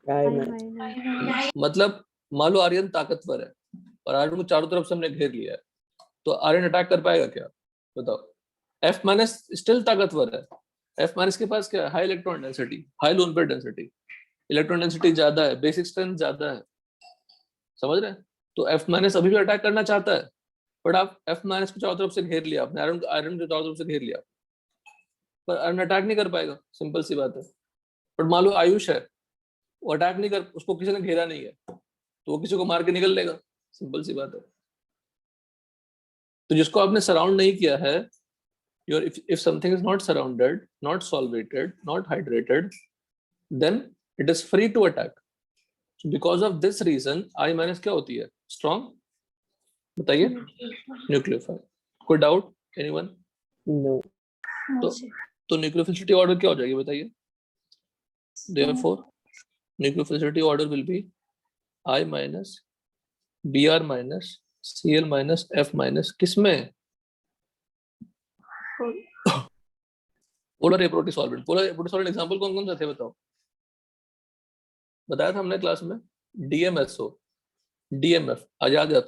I I minus. माइनस। मतलब मान लो आर्यन ताकतवर है और आर्यन को चारों तरफ से हमने घेर लिया है, तो आर्यन अटैक कर पाएगा क्या? बताओ। F माइनस स्टिल ताकतवर है। F माइनस के पास क्या है? High electron density, high loan pair density, electron density ज्यादा है, बेसिक स्ट्रेंथ ज्यादा है। समझ रहे हैं? तो F माइनस अभी भी अटैक करना चाहता है, बट आप F माइनस को चारों तरफ से घेर लिया आपने, आयरन आयरन को चारों तरफ से घेर लिया, पर आयरन अटैक नहीं कर पाएगा, सिंपल सी बात है। बट मान लो आयुष है, वो अटैक नहीं कर, उसको किसी ने घेरा नहीं है, तो वो किसी को मार के निकल लेगा, सिंपल सी बात है। तो जिसको आपने सराउंड नहीं किया है, your if something is not surrounded, not solvated, not hydrated, then it is free to attack. So because of this reason I minus क्या होती है? Strong? बताइए। न्यूक्लियोफाइल। कोई डाउट? एनीवन? No. तो न्यूक्लियोफिलिसिटी ऑर्डर क्या हो जाएगी बताइए? Therefore nucleophilicity order will be I minus Br minus Cl minus F minus किसमें? Polar aprotic solvent. Polar aprotic solvent example कौन कौन से थे बताओ? बताया था हमने क्लास में, DMSO, DMF,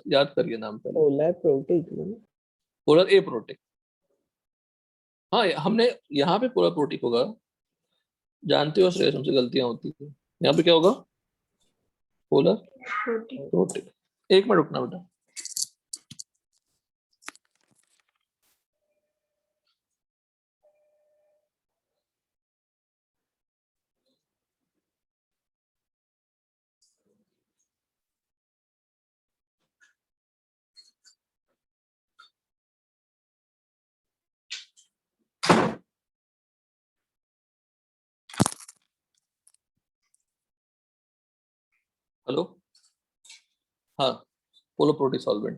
याद करिए नाम पहले। पोलर प्रोटिक ना? Polar aprotic. हाँ हमने यहाँ पे पोलर प्रोटिक होगा, जानते हो श्रेयस, हमसे गलतियां होती है। यहाँ पे क्या होगा? Polar protic. एक मिनट रुकना बेटा। हेलो, हाँ, polar protic solvent,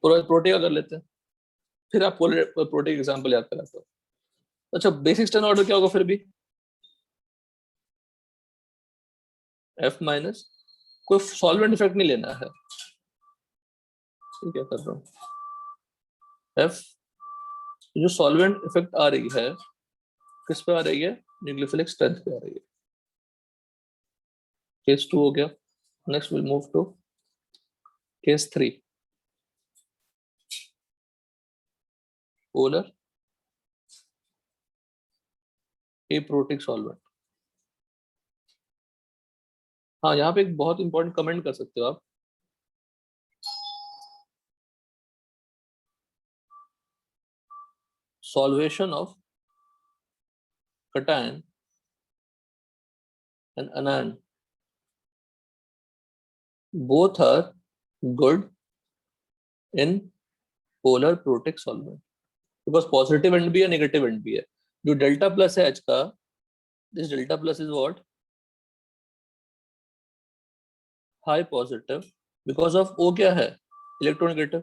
polar protic अगर लेते हैं, फिर आप पोलर प्रोटिक एग्जांपल याद कराते हो। अच्छा, बेसिक स्टैंडर्ड ऑर्डर क्या होगा फिर भी? F माइनस, कोई सॉल्वेंट इफेक्ट नहीं लेना है, क्या कर रहा हूँ, F जो सॉल्वेंट इफेक्ट आ रही है किस पे आ रही है? न्यूक्लियोफिलिक स्ट्रेंथ पे आ रही है। केस 2 हो गया। Next will move to case 3, polar aprotic solvent. हाँ, यहाँ पे एक बहुत इंपॉर्टेंट कमेंट कर सकते हो आप। Solvation of cation and anion both are good in polar protic solvent, because positive and भी है, नेगेटिव एंड भी है। जो डेल्टा प्लस है H का, this delta plus is what? High positive, because of O क्या है? Electronegative,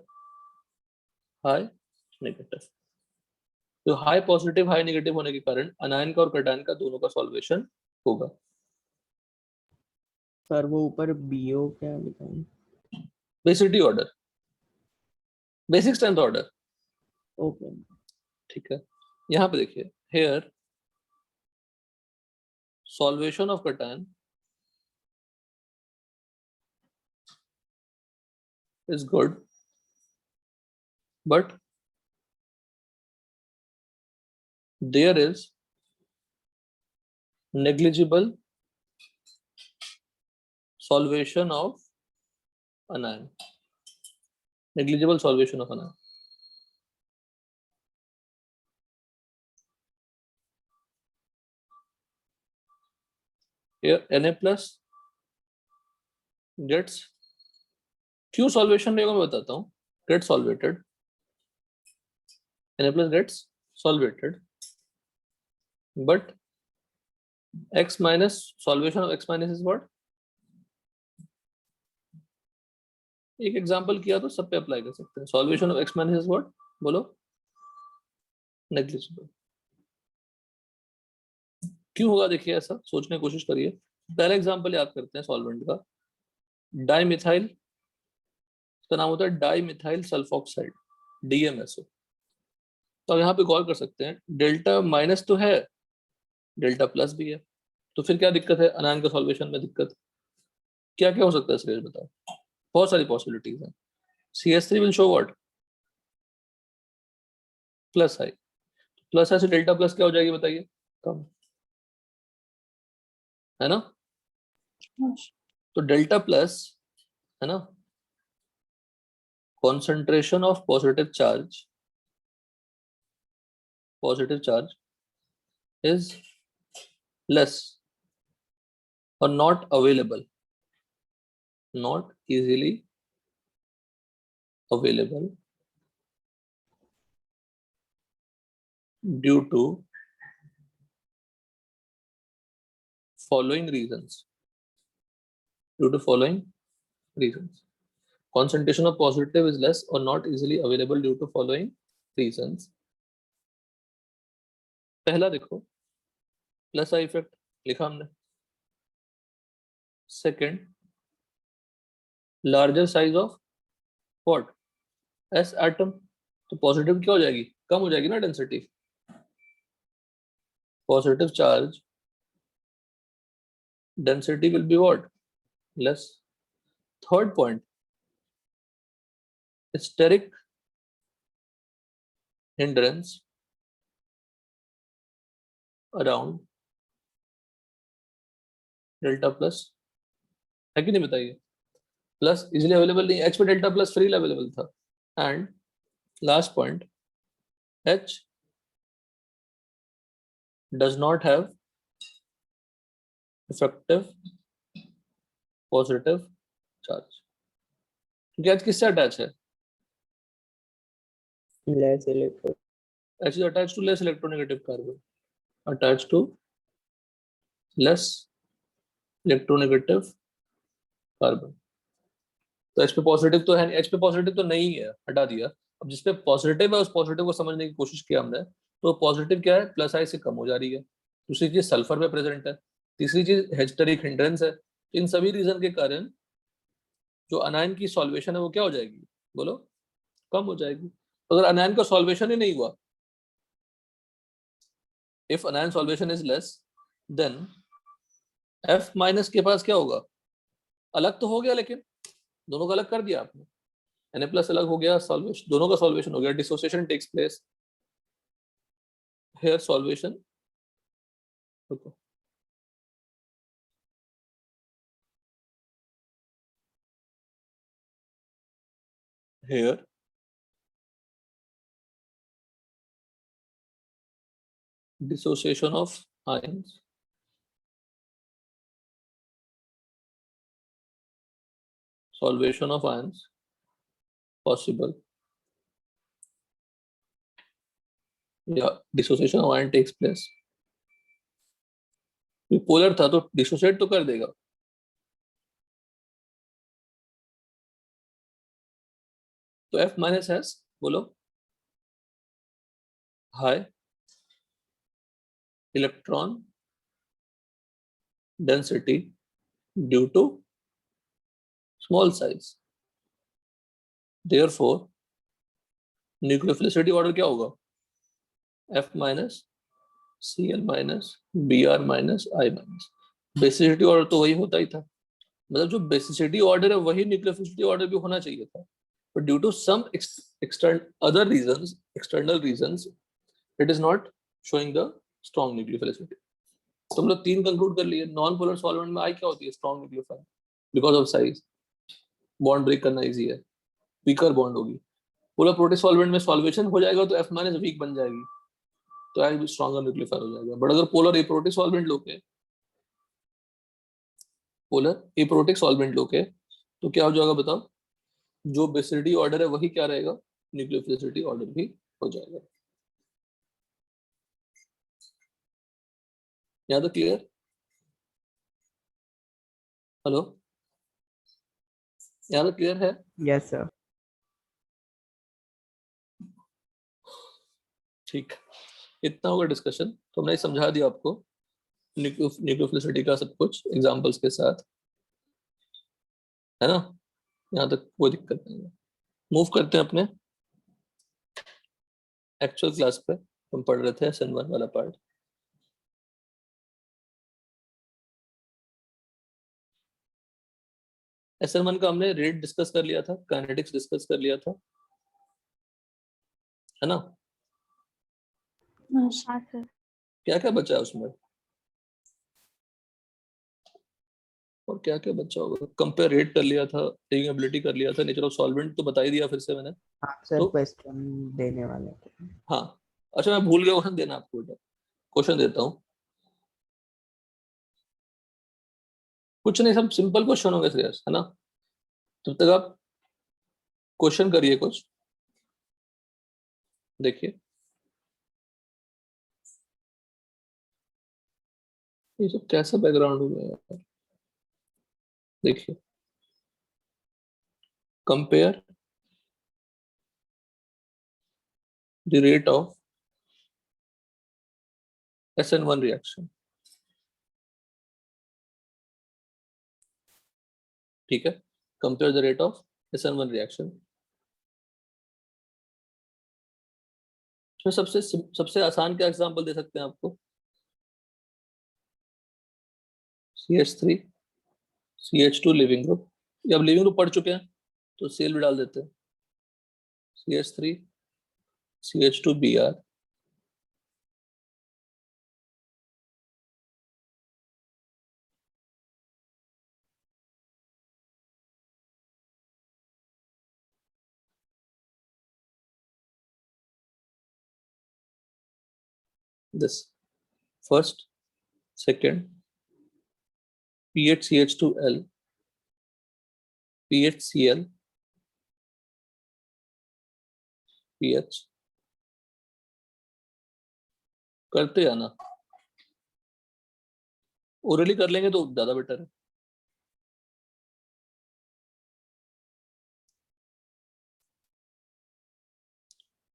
high negative. तो हाई पॉजिटिव हाई नेगेटिव होने के कारण अनायन का और कैटायन का दोनों का सॉल्वेशन होगा। सर वो ऊपर BO क्या लिखा है? Basicity order, basic strength order. Okay. ठीक है, यहाँ पे देखिए, here solvation of cation is good, but there is negligible solvation of anion. Negligible solvation of anion. Here Na plus gets, क्यों सॉल्वेशन रहेगा मैं बताता हूँ, gets solvated, Na plus gets solvated, but X minus, solvation of X minus is what? एक example किया तो सब पे अप्लाई कर सकते हैं. Solution of x minus what, बोलो, नेग्लिजिबल. क्यों होगा देखिए, ऐसा सोचने की कोशिश करिए. पहला एग्जांपल याद करते हैं सॉल्वेंट का. डाइमिथाइल, इसका नाम होता है डाइमिथाइल सल्फोक्साइड, DMSO. तो अब यहाँ पे गौर कर सकते हैं, डेल्टा माइनस तो है, डेल्टा प्लस भी है. तो फिर क्या दिक्कत है अनायन का सॉल्वेशन में? दिक्कत क्या क्या हो सकता है सुरेश, बताओ. बहुत सारी पॉसिबिलिटीज हैं. CH3 will show what, plus I. Plus I से डेल्टा प्लस क्या हो जाएगी बताइए, कम, है ना. तो डेल्टा प्लस, है ना, concentration of positive charge is less or not available, not easily available due to following reasons. Concentration of positive is less or not easily available due to following reasons. पहला देखो, plus I effect लिखा हमने. Second, larger size of what, S atom. तो positive क्या हो जाएगी, कम हो जाएगी ना density. Positive charge density will be what, less. Third point, steric hindrance around delta plus है कि नहीं बताइए. प्लस इजिली अवेलेबल नहीं, एच पे डेल्टा प्लस फ्री अवेलेबल था. And last point, H does not have effective positive charge. क्योंकि H किससे attach है, less electro, H is attach to less electronegative carbon, attach to less electronegative carbon. तो H पे positive तो है नहीं, H पे पॉजिटिव तो नहीं है, हटा दिया. अब जिस पे पॉजिटिव है उस पॉजिटिव को समझने की कोशिश किया हमने. तो पॉजिटिव क्या है, प्लस आई से कम हो जा रही है. दूसरी चीज सल्फर में प्रेजेंट है. तीसरी चीज हेस्टेरिक हिंड्रेंस है. इन सभी रीजन के कारण जो अनायन की सॉल्वेशन है वो क्या हो जाएगी, बोलो, कम हो जाएगी. तो अगर अनायन का सॉल्वेशन ही नहीं हुआ, if anion solvation is less, then F minus के पास क्या होगा, अलग तो हो गया, लेकिन दोनों का अलग कर दिया आपने. Na प्लस अलग हो गया, सॉल्वेशन, दोनों का सॉल्वेशन हो गया, dissociation takes place. Here solvation, here dissociation of ions, solvation of ions possible. Yeah, dissociation of ion takes place. Polar था तो डिसोसिएट तो कर देगा. तो F माइनस एस, बोलो, high electron density due to small size. Therefore, nucleophilicity order क्या होगा, F minus Cl minus Br minus I minus. Basicity order तो वही होता ही था. मतलब जो बेसिसिटी ऑर्डर है वही न्यूक्लियोफिलिसिटी ऑर्डर भी होना चाहिए था. But due to some external reasons, it is not showing the strong nucleophilicity. तो हम लोग तीन कंक्लूड कर लिए. नॉन पोलर सॉल्वेंट में आई क्या होती है, strong nucleophile, because of size, bond break करना इजी है, वीकर बॉन्ड होगी. पोलर प्रोटीन सॉल्वेंट में सॉल्वेशन हो जाएगा तो F माइनस वीक बन जाएगी, तो आई स्ट्रॉन्गर न्यूक्लियोफाइल हो जाएगा. बट अगर पोलर एप्रोटिक सॉल्वेंट लोगे, पोलर एप्रोटिक सॉल्वेंट लोगे, तो क्या हो जाएगा बताओ, जो बेसिसिटी ऑर्डर है वही क्या रहेगा, न्यूक्लियोफिलिसिटी ऑर्डर भी हो जाएगा. यहाँ तो क्लियर, हेलो. यहाँ तक क्लियर है? Yes sir. ठीक, इतना होगा डिस्कशन। तो हमने समझा दिया आपको न्यूक्लियोफिलिसिटी का सब कुछ एग्जांपल्स के साथ, है ना? यहाँ तक कोई दिक्कत नहीं है। मूव करते हैं अपने एक्चुअल क्लास पे। हम पढ़ रहे थे SN1 वाला पार्ट। SN1 का हमने रेट डिस्कस कर लिया था, काइनेटिक्स डिस्कस कर लिया था, है ना? हाँ सर। क्या क्या बचा है उसमें, और क्या क्या बचा होगा? कंपेयर रेट कर लिया था, टेकिंग एबिलिटी कर लिया था, नेचर ऑफ सॉल्वेंट तो बता ही दिया फिर से मैंने। आप सर तो क्वेश्चन देने वाले थे। हाँ, अच्छा मैं भूल गया क्वेश्चन देना आपको। क्वेश्चन देता हूँ, कुछ नहीं, सब सिंपल क्वेश्चन होंगे श्रेयस, है ना? तब तक आप क्वेश्चन करिए कुछ। देखिए ये सब कैसा बैकग्राउंड हो गया यार। देखिए, compare the rate of SN1 reaction. ठीक है, compare the rate of SN1 reaction. तो सबसे आसान क्या एग्जांपल दे सकते हैं आपको? CH3 CH2 लिविंग ग्रुप, या अब लिविंग ग्रुप पढ़ चुके हैं तो Cl भी डाल देते हैं। CH3 CH2 Br, this first second PHCH2L PHCl PH करते जाना, ओरली कर लेंगे तो ज्यादा बेटर है।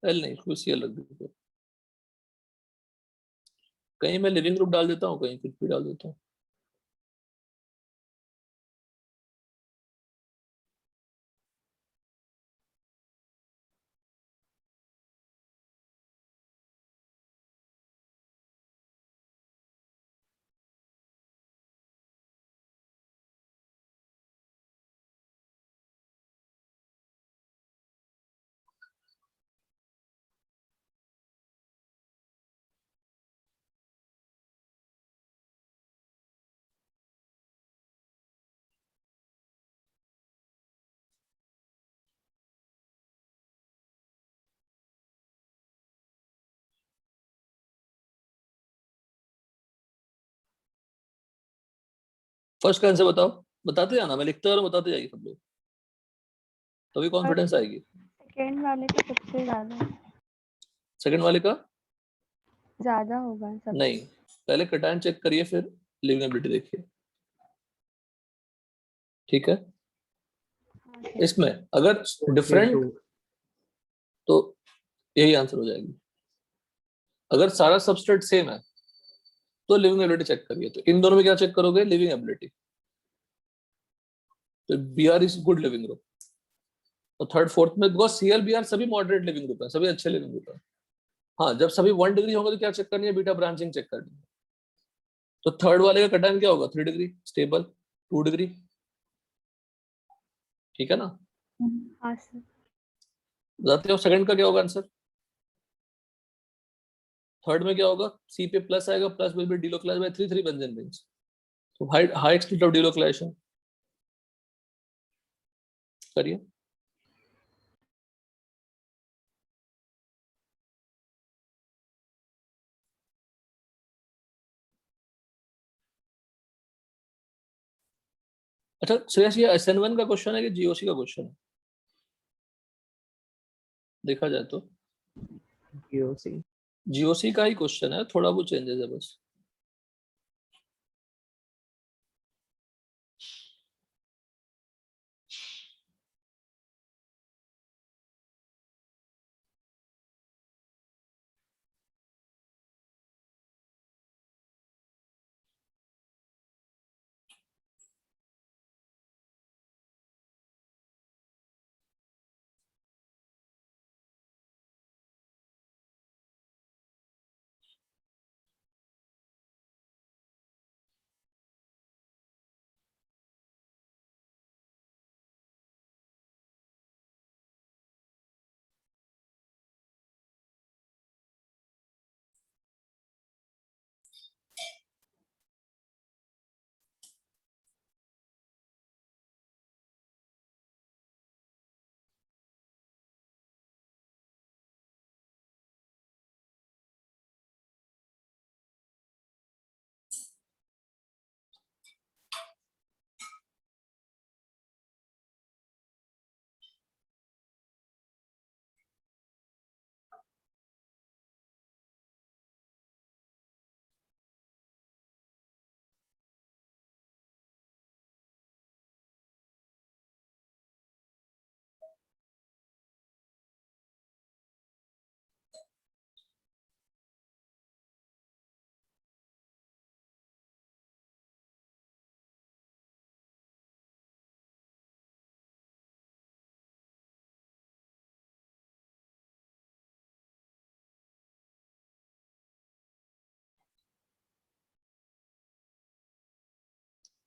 एल नहीं, कोई Cl रख दीजिए। कहीं मैं लिविंग ग्रुप डाल देता हूँ, कहीं कुछ भी डाल देता हूँ। फर्स्ट का आंसर बताओ, बताते जाना, मैं लिखता रहा, बताते जाइए सब लोग, तभी कॉन्फिडेंस आएगी। सेकेंड वाले का सबसे सेकंड वाले का ज्यादा होगा सब। नहीं, पहले कटायन चेक करिए फिर लिविंग एबिलिटी देखिए। ठीक है, हाँ सर। इसमें अगर डिफरेंट तो यही आंसर हो जाएगी। अगर सारा सबस्ट्रेट सेम है तो लिविंग एबिलिटी चेक करिए। तो इन दोनों में क्या चेक करोगे? Living ability. तो Br is good leaving group. और थर्ड फोर्थ में बिकॉज Cl Br सभी मॉडरेट लिविंग ग्रुप है, सभी अच्छे लिविंग ग्रुप है। हाँ, जब सभी 1 डिग्री होंगे तो क्या चेक करनी है? बीटा ब्रांचिंग चेक करनी है। तो थर्ड वाले का कटायन क्या होगा? 3 डिग्री स्टेबल, 2 डिग्री। ठीक है ना? हाँ सर। बताते हो सेकंड का क्या होगा आंसर? थर्ड में क्या होगा? C पे प्लस आएगा, plus will be delocalized by 3 benzene rings. तो हाई एक्सटेंट ऑफ डिलोकलाइजेशन करिए। अच्छा श्रेयस, ये SN1 का क्वेश्चन है कि GOC का क्वेश्चन है? देखा जाए तो GOC का ही क्वेश्चन है, थोड़ा बहुत चेंजेस है बस।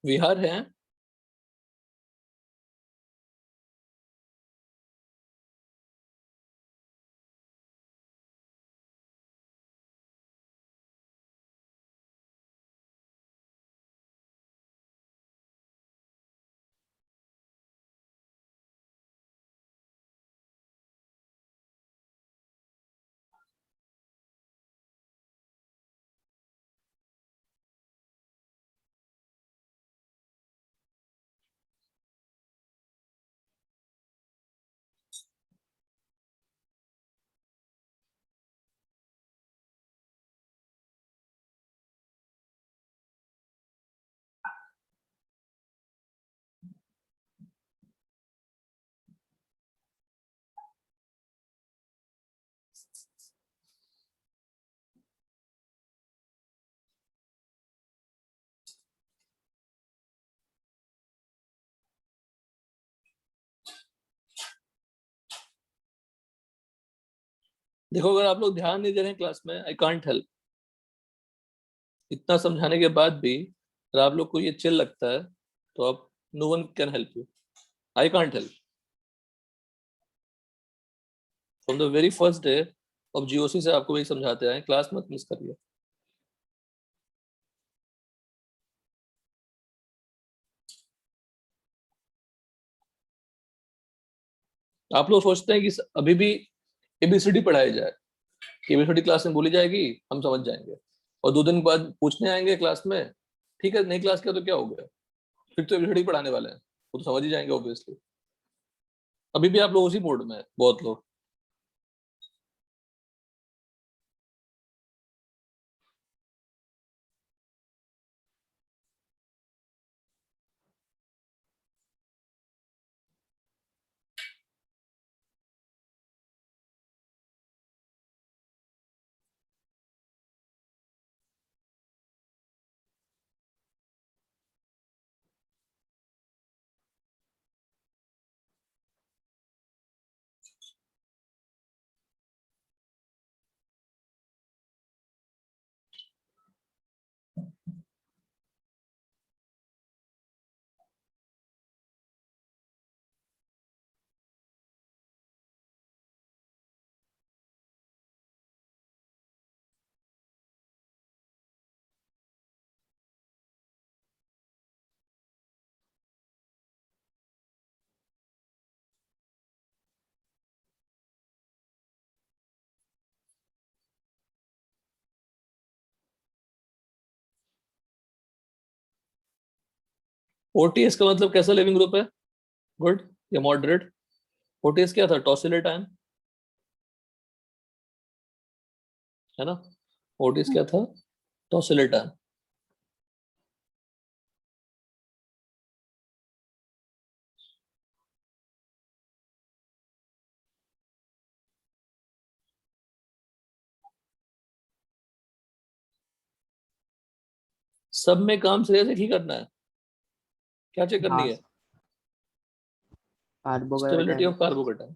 विहार है। देखो अगर आप लोग ध्यान नहीं दे रहे हैं क्लास में, आई कांट हेल्प। इतना समझाने के बाद भी अगर आप लोग को ये चिल लगता है तो आप, no one can help you, I can't help. From the very first day of GOC से आपको वही समझाते आए, क्लास मत मिस करिए। आप लोग सोचते हैं कि अभी भी एबीसीडी पढ़ाई जाए, एबीसीडी क्लास में बोली जाएगी, हम समझ जाएंगे, और 2 दिन बाद पूछने आएंगे क्लास में, ठीक है नई क्लास किया तो क्या हो गया, फिर तो एबीसीडी पढ़ाने वाले हैं, वो तो समझ ही जाएंगे ऑब्वियसली। अभी भी आप लोग उसी मोड में है बहुत लोग। ओटीएस का मतलब कैसा लिविंग ग्रुप है, गुड या मॉडरेट? ओटीएस क्या था, टॉसिलेट आयन, है ना? ओटीएस क्या था, टॉसिलेट आयन। सब में काम सिरे से ही करना है, क्या चेक करनी हाँ है? Stability carbocation. Of carbocation.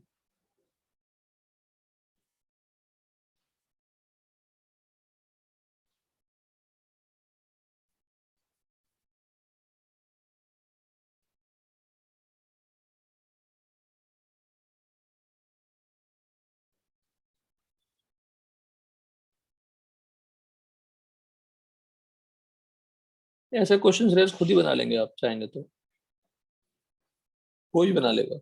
ऐसे क्वेश्चन रेस खुद ही बना लेंगे आप चाहेंगे तो, कोई भी बना लेगा।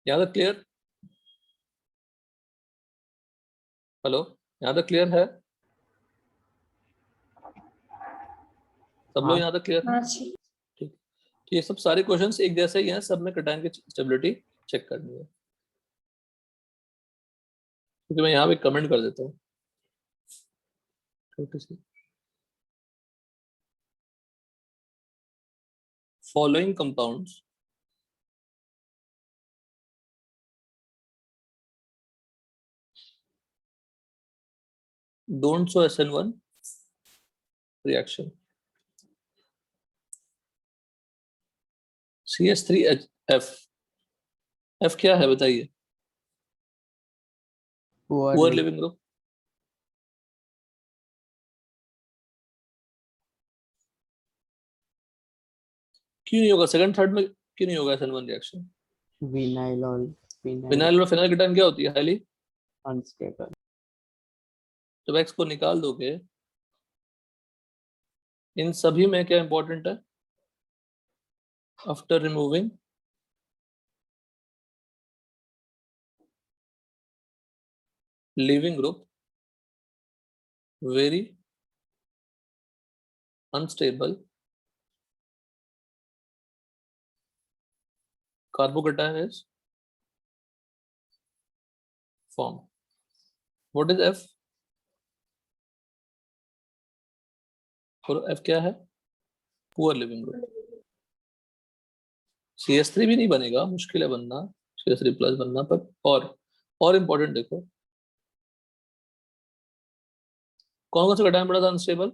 यहाँ तक क्लियर? हेलो, यहाँ तक क्लियर है? सब लोग हाँ। यहाँ तक क्लियर है? हाँ जी। ठीक, तो ये सब सारे क्वेश्चंस एक जैसे ही हैं, सब में कटायन की स्टेबिलिटी चेक करनी है। क्योंकि मैं यहाँ पे कमेंट कर देता हूँ छोटी सी, following compounds don't show SN1 reaction. CH3F, F क्या है बताइए? Poor leaving group. क्यों नहीं होगा सेकंड थर्ड में? क्यों नहीं होगा SN1 रिएक्शन? विनाइल और विनाइल और फिनाइल कटायन क्या होती है? Highly unstable. जब X को निकाल दोगे, इन सभी में क्या इंपॉर्टेंट है? After removing leaving group, very unstable carbocation is formed. What is F? और F क्या है? Poor leaving group. CH3 भी नहीं बनेगा, मुश्किल है बनना, CH3 प्लस बनना। पर और इंपॉर्टेंट देखो, कौन कौन सा कटायन पड़ा था अनस्टेबल?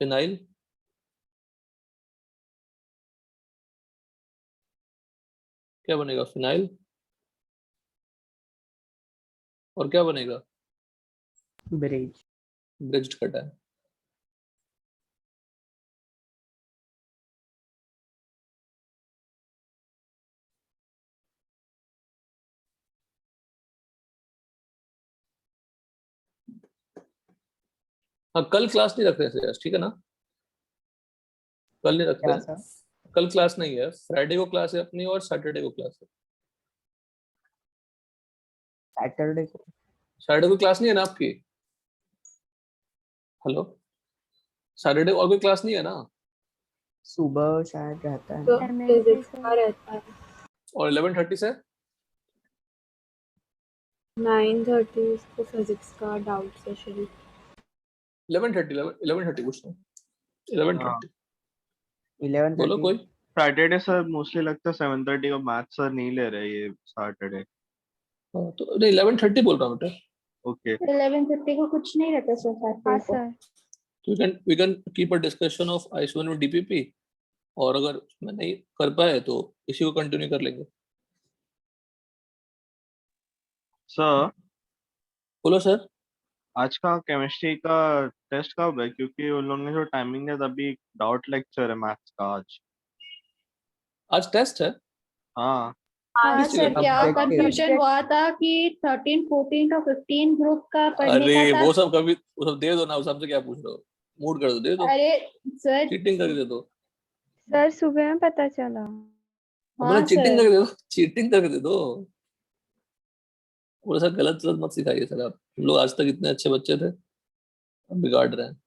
फिनाइल, क्या बनेगा? फिनाइल। और क्या बनेगा? ब्रिज। Bridged cation. हाँ, कल क्लास नहीं रख रहे थे, ठीक है ना? कल नहीं रखते क्या हैं, सर? कल क्लास नहीं है। फ्राइडे को क्लास है अपनी और सैटरडे को क्लास है। सैटरडे को? सैटरडे को क्लास नहीं है ना आपकी? हेलो, सैटरडे और कोई क्लास नहीं है ना? सुबह शायद रहता है तो ना। MSc physics sir. का रहता है और 11:30 से 9:30 इसको फिजिक्स का डाउट सेशन। 11:30 पूछता हूँ। 11:30 बोलो 11:30। कोई। सैटरडे सर मोस्टली लगता है 7:30 का मैथ सर नहीं ले रहे ये सैटरडे। हाँ, तो नहीं 11:30 बोल रहा हूँ बेटा। ओके 11:30 को कुछ नहीं रहता सर हाँ सैटरडे को। Sir. we can keep a discussion of ISO और DPP, और अगर मैं नहीं कर पाए तो इसी को कंटिन्यू कर लेंगे। सर बोलो सर। आज का केमिस्ट्री का टेस्ट कब है? क्योंकि उन लोगों ने जो टाइमिंग है तभी डाउट लेक्चर है मैथ्स का आज। आज टेस्ट है? हाँ हाँ किस चीज़ सर, का? क्या Objective। कंफ्यूजन हुआ था कि 13, 14 और 15 ग्रुप का पढ़ने अरे का था। वो सब कभी, वो सब दे दो ना, उस सबसे क्या पूछ रहे हो? मूड कर दो, दे दो, अरे सर, चीटिंग करके दे दो। सर सुबह में पता चला। मतलब हाँ चीटिंग सर। करके दे दो, चीटिंग करके दे दो। वो सब गलत गलत मत सिखाइए सर। आप लोग आज तक इतने अच्छे बच्चे थे, अब बिगाड़ रहे हैं।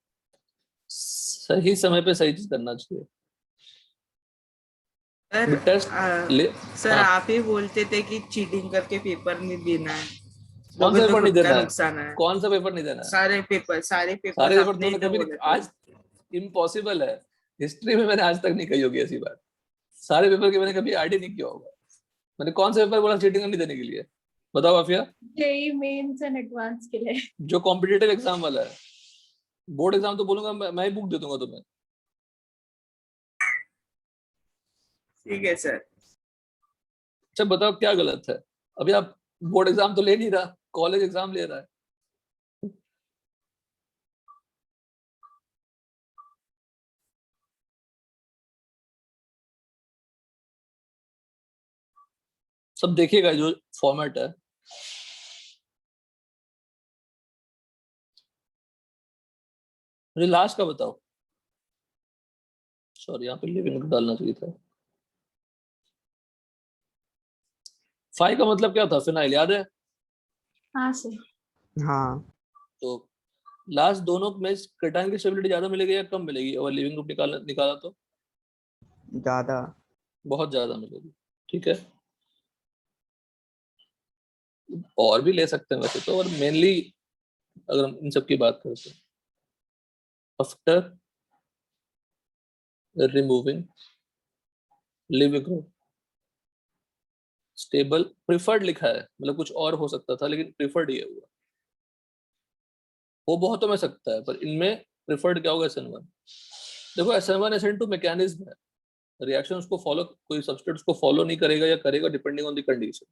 सही समय पे सही चीज करना चाहिए। सर टेस्ट ले। सर हाँ, आप ही बोलते थे कि चीटिंग करके पेपर नहीं देना है, कौन सा लोगों तो पेपर नहीं खुद का देना है? नुकसान है। कौन सा पेपर नहीं देना है? सारे पेपर सारे पेपर आपने ही तुमने तो कभी बोले थे। आज इम्पॉसिबल है। हिस्ट्री में मैंने आज तक नहीं कही होगी ऐसी बात। सारे पेपर के मैंने कभी आईडी नहीं किया होगा। मैंने कौन सा पेपर बोला चीटिंग नहीं देने के लिए? बताओ Afiya. JEE mains and advance के लिए। जो कॉम्पिटिटिव एग्जाम वाला है, बोर्ड एग्जाम तो बोलूंगा मैं ही बुक दे दूंगा तुम्हें। ठीक है सर। अच्छा बताओ क्या गलत है? अभी आप बोर्ड एग्जाम तो ले नहीं रहा, कॉलेज एग्जाम ले रहा है। सब देखिएगा जो फॉर्मेट है। मुझे लास्ट का बताओ, सॉरी यहाँ पे लिविंग ग्रुप डालना चाहिए था। 5 का मतलब क्या था? फिनाइल, याद है? हाँ सर। हाँ तो लास्ट दोनों में केटायन की स्टेबिलिटी ज्यादा मिलेगी या कम मिलेगी? और लिविंग ग्रुप निकाला तो ज्यादा। बहुत ज्यादा मिलेगी। ठीक है, और भी ले सकते हैं वैसे तो, और मेनली अगर हम इन सब की बात करते हैं, after removing leaving group stable, preferred लिखा है, मतलब कुछ और हो सकता था लेकिन प्रिफर्ड ही है हुआ। वो बहुतों में सकता है, पर इनमें प्रिफर्ड क्या होगा? SN1। देखो SN1 SN2 मैकेनिज्म है, रिएक्शन उसको फॉलो, कोई सबस्ट्रेट उसको फॉलो नहीं करेगा या करेगा डिपेंडिंग ऑन द कंडीशन।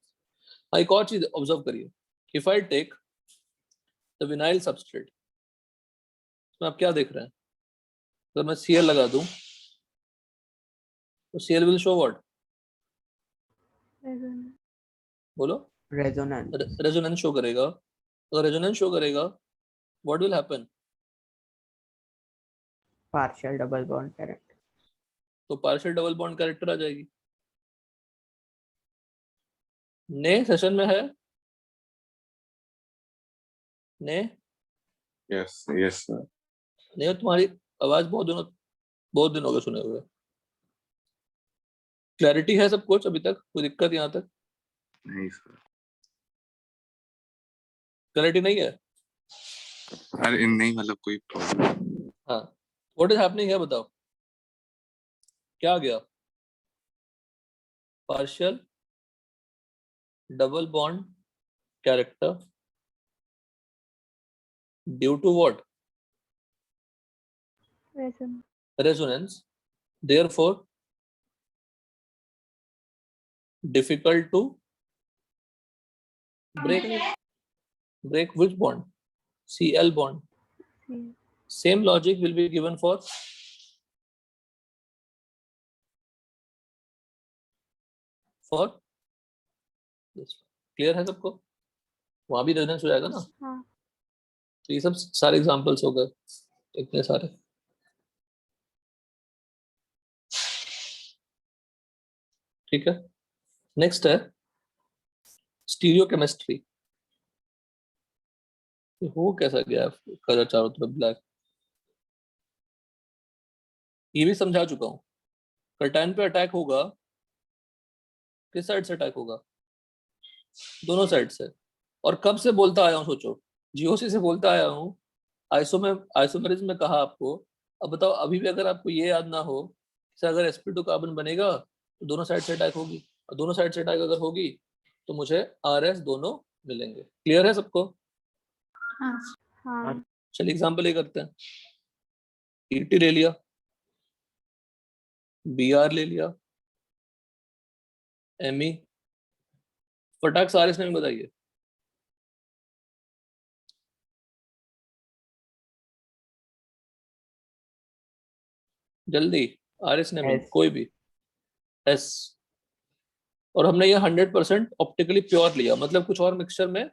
हाँ, एक और चीज ऑब्जर्व करिए, if I take the vinyl substrate, तो आप क्या देख रहे हैं? अगर मैं Cl लगा दूं तो Cl will show what? Resonance. बोलो। रेजोनेंस। रेजोनेंस शो करेगा। अगर रेजोनेंस शो करेगा, what will happen? Partial double bond character. तो पार्शियल डबल बॉन्ड कैरेक्टर आ जाएगी। ने सेशन में है? ने यस यस सर। ने तुम्हारी आवाज बहुत दिन हो गए सुने हुए। क्लैरिटी है सब कुछ अभी तक? कोई दिक्कत यहाँ तक? नहीं सर। क्लैरिटी नहीं है? अरे नहीं, मतलब कोई प्रॉब्लम। हाँ, व्हाट इज हैपनिंग है बताओ, क्या आ गया? Partial double bond character due to what? Resonance. Resonance, therefore difficult to break which bond? Cl bond. Same logic will be given for this. Clear है सबको? वहां भी रेजोनेंस हो जाएगा ना? हाँ। तो ये सब सारे एग्जांपल्स हो गए, इतने सारे। ठीक है, नेक्स्ट है स्टीरियोकेमिस्ट्री। हो कैसा गया कलर चारों तरफ ब्लैक? ये भी समझा चुका हूँ। कर्टाइन पे अटैक होगा, किस साइड से अटैक होगा? दोनों साइड से। और कब से बोलता आया हूँ सोचो, जीओसी से बोलता आया हूँ, आइसोमेरिज्म में कहा आपको। अब बताओ, अभी भी अगर आपको ये याद ना हो कि अगर sp2 कार्बन बनेगा तो दोनों साइड से अटैक होगी, और दोनों साइड से अटैक अगर होगी तो मुझे RS दोनों मिलेंगे। क्लियर है सबको? हाँ। हाँ। चलिए एग्जाम्पल ये करते हैं। ET ले लिया, BR ले लिया, ME, फटाक से RS ने बताइए। जल्दी, RS ने S। कोई भी। S। और हमने ये 100% ऑप्टिकली प्योर लिया, मतलब कुछ और मिक्सचर में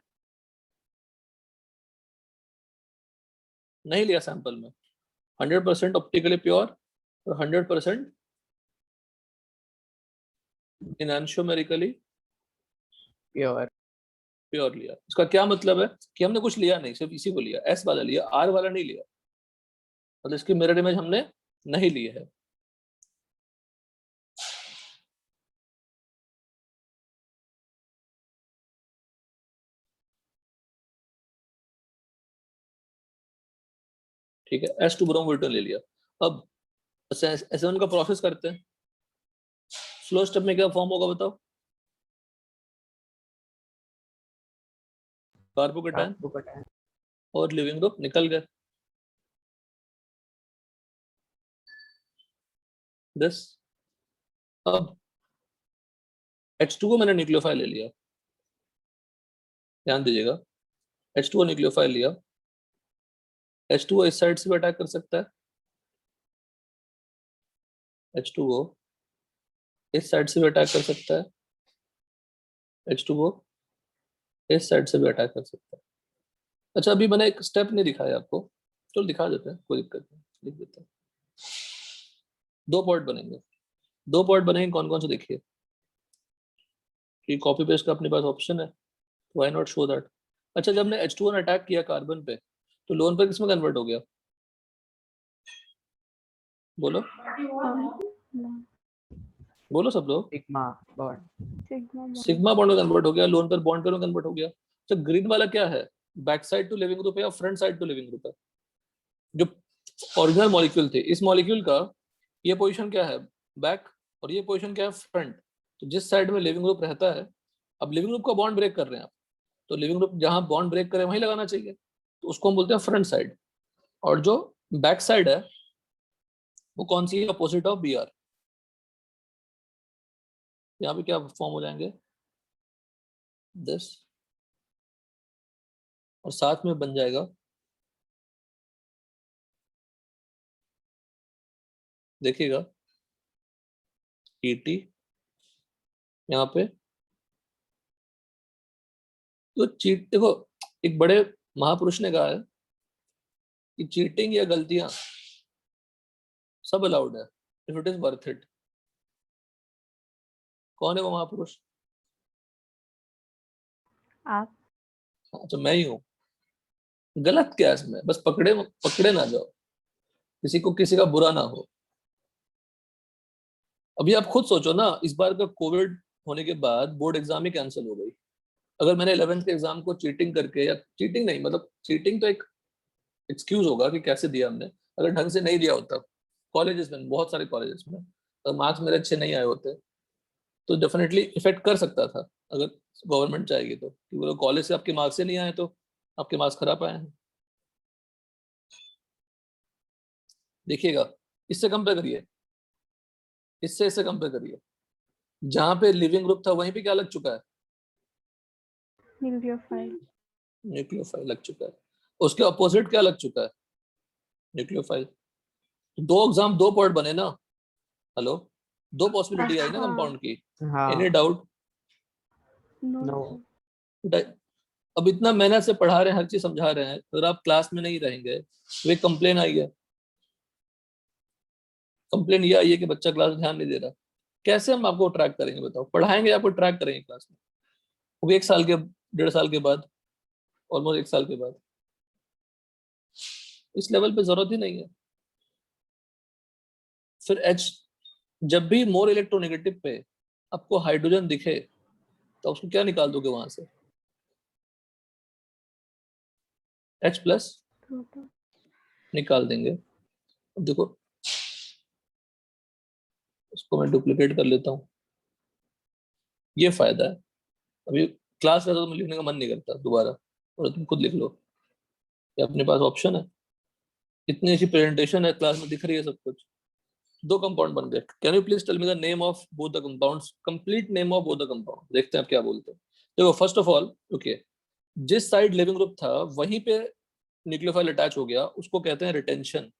नहीं लिया सैंपल में। 100% ऑप्टिकली प्योर और 100% इनैंशियोमेरिकली प्योर। प्योर लिया। इसका क्या मतलब है कि हमने कुछ लिया नहीं, सिर्फ इसी को लिया, S वाला लिया, R वाला नहीं लिया, मतलब इसकी मिरर इमेज हमने नहीं ली है। ठीक है, S2 ब्रोमोल्टन ले लिया। अब S1 का प्रोसेस करते हैं। स्लो स्टेप में क्या फॉर्म होगा बताओ? Carbocation carbocation. और लिविंग ग्रुप निकल गए। दिस। अब H2 को मैंने न्यूक्लियोफाइल ले लिया, ध्यान दीजिएगा, H2 न्यूक्लियोफाइल लिया। H2 इस साइड से भी अटैक कर सकता है, H2 इस साइड से भी अटैक कर सकता है, H2 इस साइड से भी अटैक कर सकता है। अच्छा, अभी मैंने एक स्टेप नहीं दिखाया आपको, चलो दिखा देते हैं, कोई दिक्कत नहीं, लिख देते हैं। दो पॉइंट बनेंगे। दो पॉइंट बनेंगे, कौन कौन से देखिए। कि कॉपी पेस्ट का अपने पास ऑप्शन है, व्हाई नॉट शो दैट। अच्छा, जब हमने H2O अटैक किया कार्बन पे, तो लोन पर किसमें कन्वर्ट हो गया? बोलो बोलो सब लोग। Sigma bond. सिग्मा बॉन्ड में कन्वर्ट हो गया, लोन पर बॉन्ड पर कन्वर्ट हो गया। तो ग्रीन वाला क्या है? Back side to leaving group है या front side to leaving group है? जो ओरिजिनल मॉलिक्यूल थे, इस मॉलिक्यूल का ये पोजीशन क्या है? बैक। और ये पोजीशन क्या है? फ्रंट। तो जिस साइड में लिविंग ग्रुप रहता है, अब लिविंग ग्रुप का बॉन्ड ब्रेक कर रहे हैं आप, तो लिविंग ग्रुप जहां बॉन्ड ब्रेक करे वहीं लगाना चाहिए, तो उसको हम बोलते हैं फ्रंट साइड। और जो बैक साइड है वो कौन सी है? Opposite of Br। यहाँ पे क्या फॉर्म हो जाएंगे? दिस, और साथ में बन जाएगा, देखिएगा, ET यहाँ पे। तो चीट, देखो, एक बड़े महापुरुष ने कहा है कि चीटिंग या गलतियां सब अलाउड है if it is worth it. कौन है वो महापुरुष? आप। अच्छा, मैं ही हूँ। गलत क्या है इसमें? बस पकड़े ना जाओ, किसी को किसी का बुरा ना हो। अभी आप खुद सोचो ना, इस बार का कोविड होने के बाद बोर्ड एग्जाम ही कैंसिल हो गई। अगर मैंने 11th के एग्जाम को चीटिंग करके, या चीटिंग नहीं, मतलब चीटिंग तो एक एक्सक्यूज होगा कि कैसे दिया हमने, अगर ढंग से नहीं दिया होता, कॉलेजेस में, बहुत सारे कॉलेजेस में, अगर मार्क्स मेरे अच्छे नहीं आए होते, तो डेफिनेटली इफेक्ट कर सकता था। अगर गवर्नमेंट चाहेगी तो, क्योंकि वो कॉलेज से आपके मार्क्स से नहीं आए तो आपके मार्क्स खराब आए हैं। देखिएगा, इससे कंपेयर करिए, इससे कंपेयर करिए। जहां पे लिविंग ग्रुप था वहीं पे क्या लग चुका है? न्यूक्लियोफाइल। न्यूक्लियोफाइल लग चुका है। उसके अपोजिट क्या लग चुका है? न्यूक्लियोफाइल। दो एग्जाम, दो पॉइंट बने ना। हेलो, दो पॉसिबिलिटी आई ना हाँ। कंपाउंड की। हाँ एनी डाउट? नो। नो। अब इतना मेहनत से पढ़ा रहे हैं, हर चीज समझा रहे हैं, अगर आप क्लास में नहीं रहेंगे तो एक कंप्लेन आई है। कंप्लेन ये आई है कि बच्चा क्लास में ध्यान नहीं दे रहा। कैसे हम आपको ट्रैक करेंगे बताओ? पढ़ाएंगे, आपको ट्रैक करेंगे क्लास में? वो भी 1 साल के, 1.5 साल के बाद, ऑलमोस्ट 1 साल के बाद। इस लेवल पे जरूरत ही नहीं है। फिर H, जब भी मोर इलेक्ट्रोनेगेटिव पे आपको हाइड्रोजन दिखे तो उसको क्या निकाल दोगे वहां से? H+ निकाल देंगे। अब देखो, इसको मैं डुप्लीकेट कर लेता हूँ। ये फायदा है। अभी क्लास रहता तो मैं लिखने का मन नहीं करता दोबारा, और तुम खुद लिख लो, ये अपने पास ऑप्शन है। इतनी अच्छी प्रेजेंटेशन है, क्लास में दिख रही है सब कुछ। दो कंपाउंड बन गए। Can you please tell me the name of both the compounds, complete name of both the compound. देखते हैं आप क्या बोलते हैं। देखो, फर्स्ट ऑफ ऑल, ओके, जिस साइड लिविंग ग्रुप था वहीं पे न्यूक्लियोफाइल अटैच हो गया, उसको कहते हैं रिटेंशन।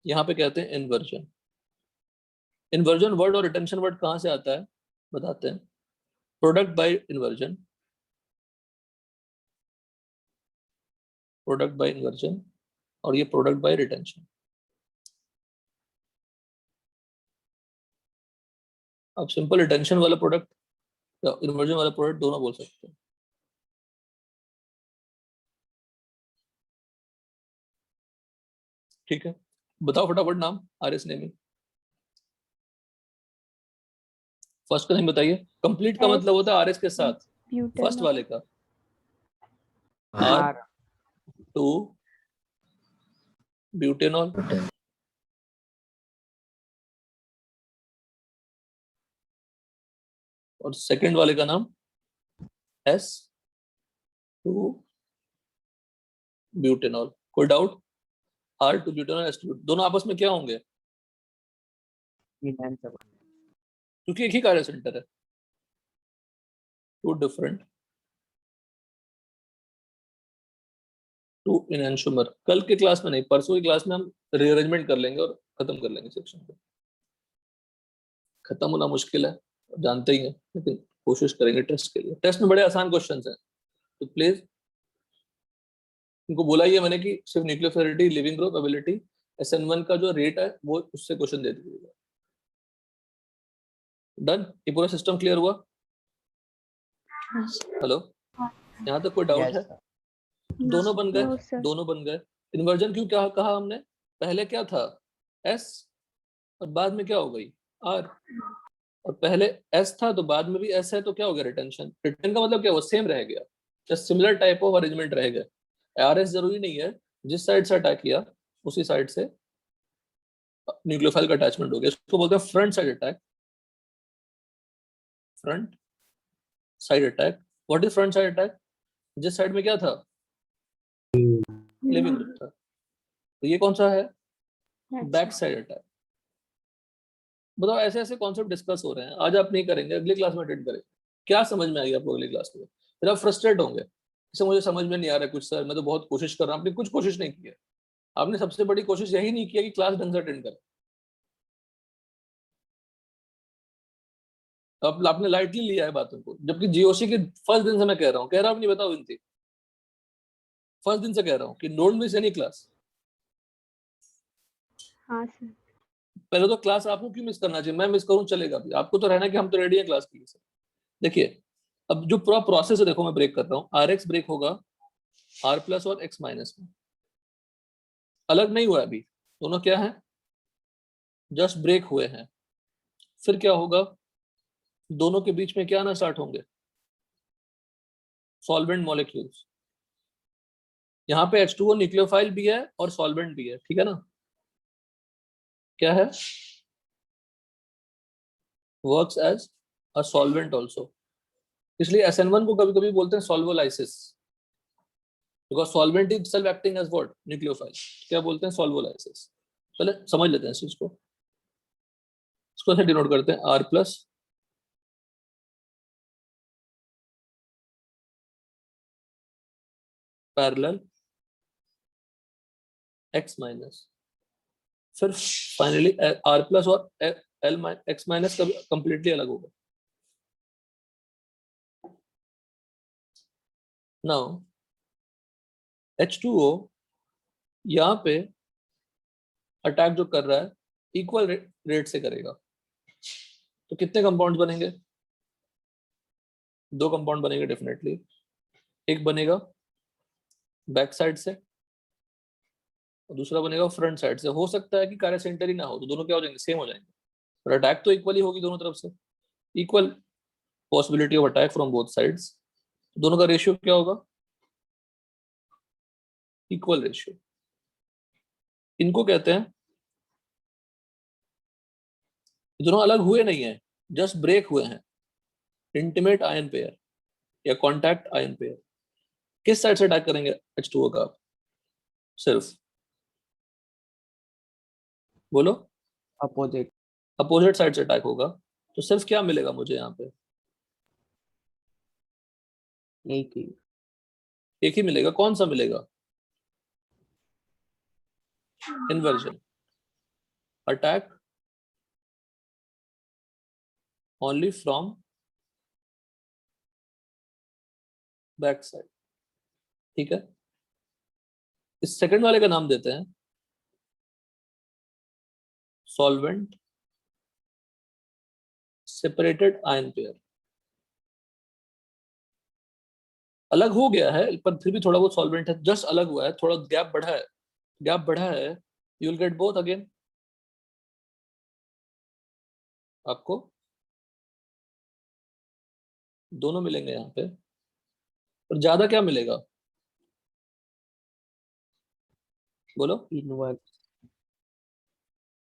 यहाँ पे कहते हैं इन्वर्जन। इन्वर्जन वर्ड और रिटेंशन वर्ड कहाँ से आता है बताते हैं। Product by inversion, product by inversion, और ये प्रोडक्ट बाय रिटेंशन। आप सिंपल रिटेंशन वाला प्रोडक्ट या इन्वर्जन वाला प्रोडक्ट दोनों बोल सकते हैं। ठीक है, बताओ फटाफट नाम, RS नेमिंग। फर्स्ट का नहीं बताइए। कंप्लीट का मतलब होता है RS के साथ, फर्स्ट वाले का R2 ब्यूटेनॉल, और सेकंड वाले का नाम S2 ब्यूटेनॉल। कोई डाउट? R2 ब्यूटेनॉल, S2 दोनों आपस में क्या होंगे? क्योंकि एक ही कार्य सेंटर है। Two different, two enantiomers. कल के क्लास में नहीं, परसों की क्लास में हम रीअरेंजमेंट कर लेंगे और खत्म कर लेंगे सेक्शन को। खत्म होना मुश्किल है, जानते ही हैं, लेकिन कोशिश करेंगे टेस्ट के लिए। टेस्ट में बड़े आसान क्वेश्चंस हैं, तो प्लीज इनको बोला ही है मैंने कि सिर्फ न्यूक्लियोफिलिटी, लिविंग ग्रुप, एबिलिटी SN1 का जो रेट है वो उससे क्वेश्चन दे दीजिएगा। डन, ये पूरा सिस्टम क्लियर हुआ? हेलो, यहाँ तक कोई डाउट Yes, है? sir. दोनों बन गए, No, sir. दोनों बन गए। इन्वर्जन क्यों क्या कहा हमने? पहले क्या था? S और बाद में क्या हो गई? R। और पहले S था तो बाद में भी S है, तो क्या हो गया? रिटेंशन। रिटेंशन का मतलब क्या? वो सेम रह गया, just similar type of arrangement रह गया। RS जरूरी नहीं है, जिस साइड से अटैक किया उसी साइड से न्यूक्लियोफाइल का अटैचमेंट हो गया। इसको बोलते हैं front side attack. Front side attack. What is front side attack? जिस साइड में क्या था? लिविंग ग्रुप था। तो ये कौन सा है? Back side attack. बताओ, ऐसे ऐसे कॉन्सेप्ट डिस्कस हो रहे हैं, आज आप नहीं करेंगे, अगली क्लास में अटेंड करेंगे। क्या समझ में आएगी आपको अगली क्लास में? फिर आप फ्रस्ट्रेट होंगे, इसे मुझे समझ में नहीं आ रहा है कुछ सर, मैं तो बहुत कोशिश कर रहा हूँ। आपने कुछ कोशिश नहीं की है। आपने सबसे बड़ी कोशिश यही नहीं किया कि क्लास ढंग से अटेंड करें। अब आपने लाइटली लिया है बातों को, जबकि जीओसी के फर्स्ट दिन से मैं कह रहा हूँ, कह रहा हूँ नहीं, बताओ विनती, फर्स्ट दिन से कह रहा हूँ कि डोंट मिस एनी क्लास। हाँ सर। पहले तो क्लास आपको क्यों मिस करना चाहिए? मैं मिस करूँ चलेगा भी, आपको तो रहना कि हम तो रेडी है क्लास के लिए। देखिए, अब जो पूरा प्रोसेस है, देखो मैं ब्रेक कर रहा हूँ। RX ब्रेक होगा R प्लस और X माइनस में, अलग नहीं हुआ अभी, दोनों क्या है? जस्ट ब्रेक हुए हैं। फिर क्या होगा? दोनों के बीच में क्या आना स्टार्ट होंगे? Solvent molecules. यहाँ पे H2O न्यूक्लियोफाइल भी है और सॉल्वेंट भी है, ठीक है ना? क्या है? Works as a solvent also. इसलिए SN1 को कभी कभी बोलते हैं solvolysis, because solvent is self acting as what? Nucleophile. क्या बोलते हैं? सॉल्वोलाइसिस। पहले समझ लेते हैं इस चीज को। इसको ऐसे डिनोट करते हैं R plus parallel X minus. फिर फाइनली R प्लस और X माइनस का कंप्लीटली अलग होगा। नाउ H2O यहाँ पे अटैक जो कर रहा है इक्वल रेट से करेगा, तो कितने कंपाउंड बनेंगे? 2 कंपाउंड बनेंगे डेफिनेटली। एक बनेगा बैक साइड से और दूसरा बनेगा फ्रंट साइड से। हो सकता है कि कार्य सेंटर ही ना हो, तो दोनों क्या हो जाएंगे? सेम हो जाएंगे, पर अटैक तो इक्वली होगी दोनों तरफ से। Equal possibility of attack from both sides. दोनों का रेशियो क्या होगा? Equal ratio. इनको कहते हैं, दोनों अलग हुए नहीं है, जस्ट ब्रेक हुए हैं। इंटीमेट आयन पेयर या कॉन्टैक्ट आयन पेयर। किस साइड से अटैक करेंगे H2O का? सिर्फ बोलो। Opposite. अपोजिट साइड से अटैक होगा, तो सिर्फ क्या मिलेगा मुझे यहाँ पे? एक ही. एक ही मिलेगा। कौन सा मिलेगा? Inversion. Attack only from back side, ठीक है? इस सेकंड वाले का नाम देते हैं सॉल्वेंट सेपरेटेड आयन पेयर। अलग हो गया है, पर फिर भी थोड़ा बहुत सॉल्वेंट है, जस्ट अलग हुआ है, थोड़ा गैप बढ़ा है। गैप बढ़ा है, you will get both again. आपको दोनों मिलेंगे यहाँ पे, पर ज्यादा क्या मिलेगा? बोलो। Inverse.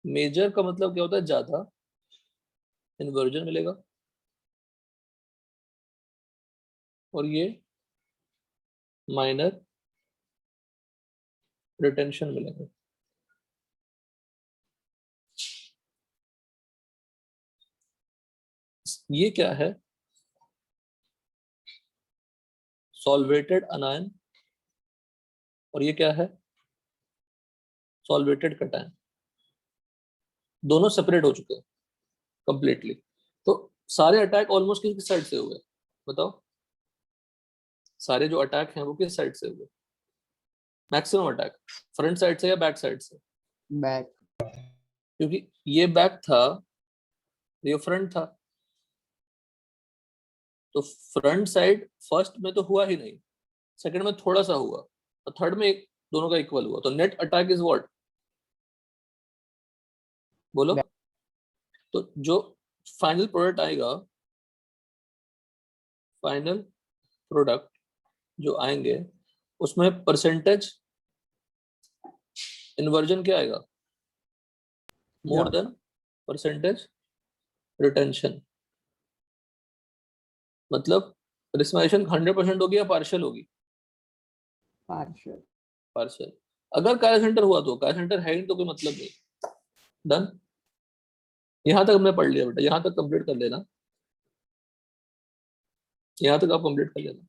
मेजर का मतलब क्या होता है? ज्यादा। इन्वर्जन मिलेगा और ये माइनर रिटेंशन मिलेगा। ये क्या है? सॉल्वेटेड अनायन। और ये क्या है? Solvated cation. दोनों सेपरेट हो चुके हैं कंप्लीटली। तो सारे अटैक ऑलमोस्ट किस साइड से हुए? बताओ, सारे जो अटैक हैं वो किस साइड से हुए? मैक्सिमम अटैक फ्रंट साइड से या बैक साइड से? बैक क्योंकि ये बैक था, ये फ्रंट था, तो फ्रंट साइड फर्स्ट में तो हुआ ही नहीं, सेकंड में थोड़ा सा हुआ, और थर्ड में एक दोनों का इक्वल हुआ, तो नेट अटैक इज व्हाट? बोलो। तो जो फाइनल प्रोडक्ट आएगा, फाइनल प्रोडक्ट जो आएंगे उसमें परसेंटेज इन्वर्जन क्या आएगा? More than percentage retention. मतलब रिस्माइशन 100% होगी या पार्शियल होगी? पार्शियल। पार्शियल। अगर कार्य सेंटर हुआ तो, कार्य सेंटर है ही तो कोई मतलब नहीं। डन। यहां तक हमने पढ़ लिया बेटा, यहां तक कंप्लीट कर लेना, यहां तक आप कंप्लीट कर लेना।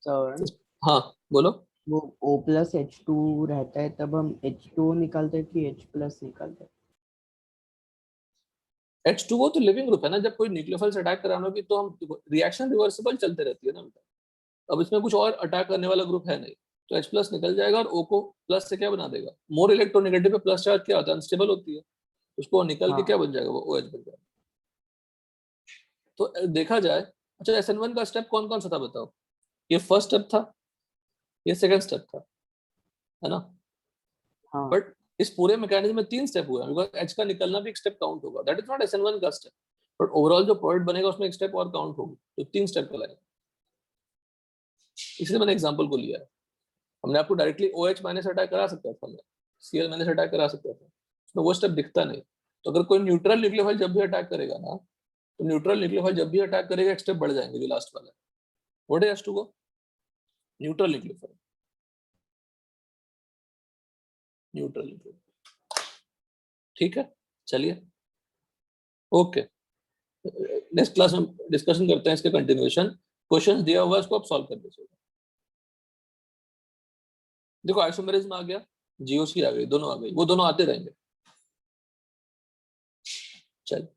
सर हाँ बोलो। वो O+H2 रहता है तब हम H2 निकालते हैं कि H+ निकालते हैं? H2O तो लिविंग ग्रुप है ना, जब कोई न्यूक्लियोफाइल से अटैक कराना होगी तो हम रिएक्शन रिवर्सिबल चलते रहती है ना बेटा। अब इसमें कुछ और अटैक करने वाला ग्रुप है नहीं, तो H+ निकल जाएगा, और O को प्लस से क्या बना देगा? मोर इलेक्ट्रोनेगेटिव पे प्लस चार्ज क्या होता है? अनस्टेबल होती है, उसको निकल के हाँ। क्या बन जाएगा? वो OH बन जाएगा। तो देखा जाए, अच्छा SN1 का स्टेप कौन कौन सा था बताओ? ये फर्स्ट स्टेप था, ये सेकंड स्टेप था, है ना? हाँ। बट इस पूरे मैकेनिज्म में 3 स्टेप हुए हैं, बिकॉज H का निकलना भी एक स्टेप काउंट होगा। दैट इज नॉट SN1 का स्टेप, बट ओवरऑल जो प्रोडक्ट बनेगा उसमें एक स्टेप और काउंट होगी, तो 3 स्टेप का लगेगा। इसलिए मैंने एग्जांपल को लिया है। हमने आपको डायरेक्टली OH माइनस अटैक करा सकता था, मैं Cl माइनस अटैक करा सकता था, उसमें वो स्टेप दिखता नहीं। तो अगर कोई न्यूट्रल न्यूक्लियोफाइल जब भी अटैक करेगा ना, तो न्यूट्रल न्यूक्लियोफाइल जब भी अटैक करेगा एक स्टेप बढ़ जाएंगे, जो लास्ट वाला है। What is H2O? Neutral nucleophile, neutral nucleophile. ठीक है, चलिए ओके, नेक्स्ट क्लास में डिस्कशन करते हैं इसके कंटिन्यूएशन। क्वेश्चंस दिया हुआ है, इसको आप सॉल्व कर दीजिए। देखो आइसोमेरिज्म आ गया, GOC आ गई, दोनों आ गई, वो दोनों आते रहेंगे। चल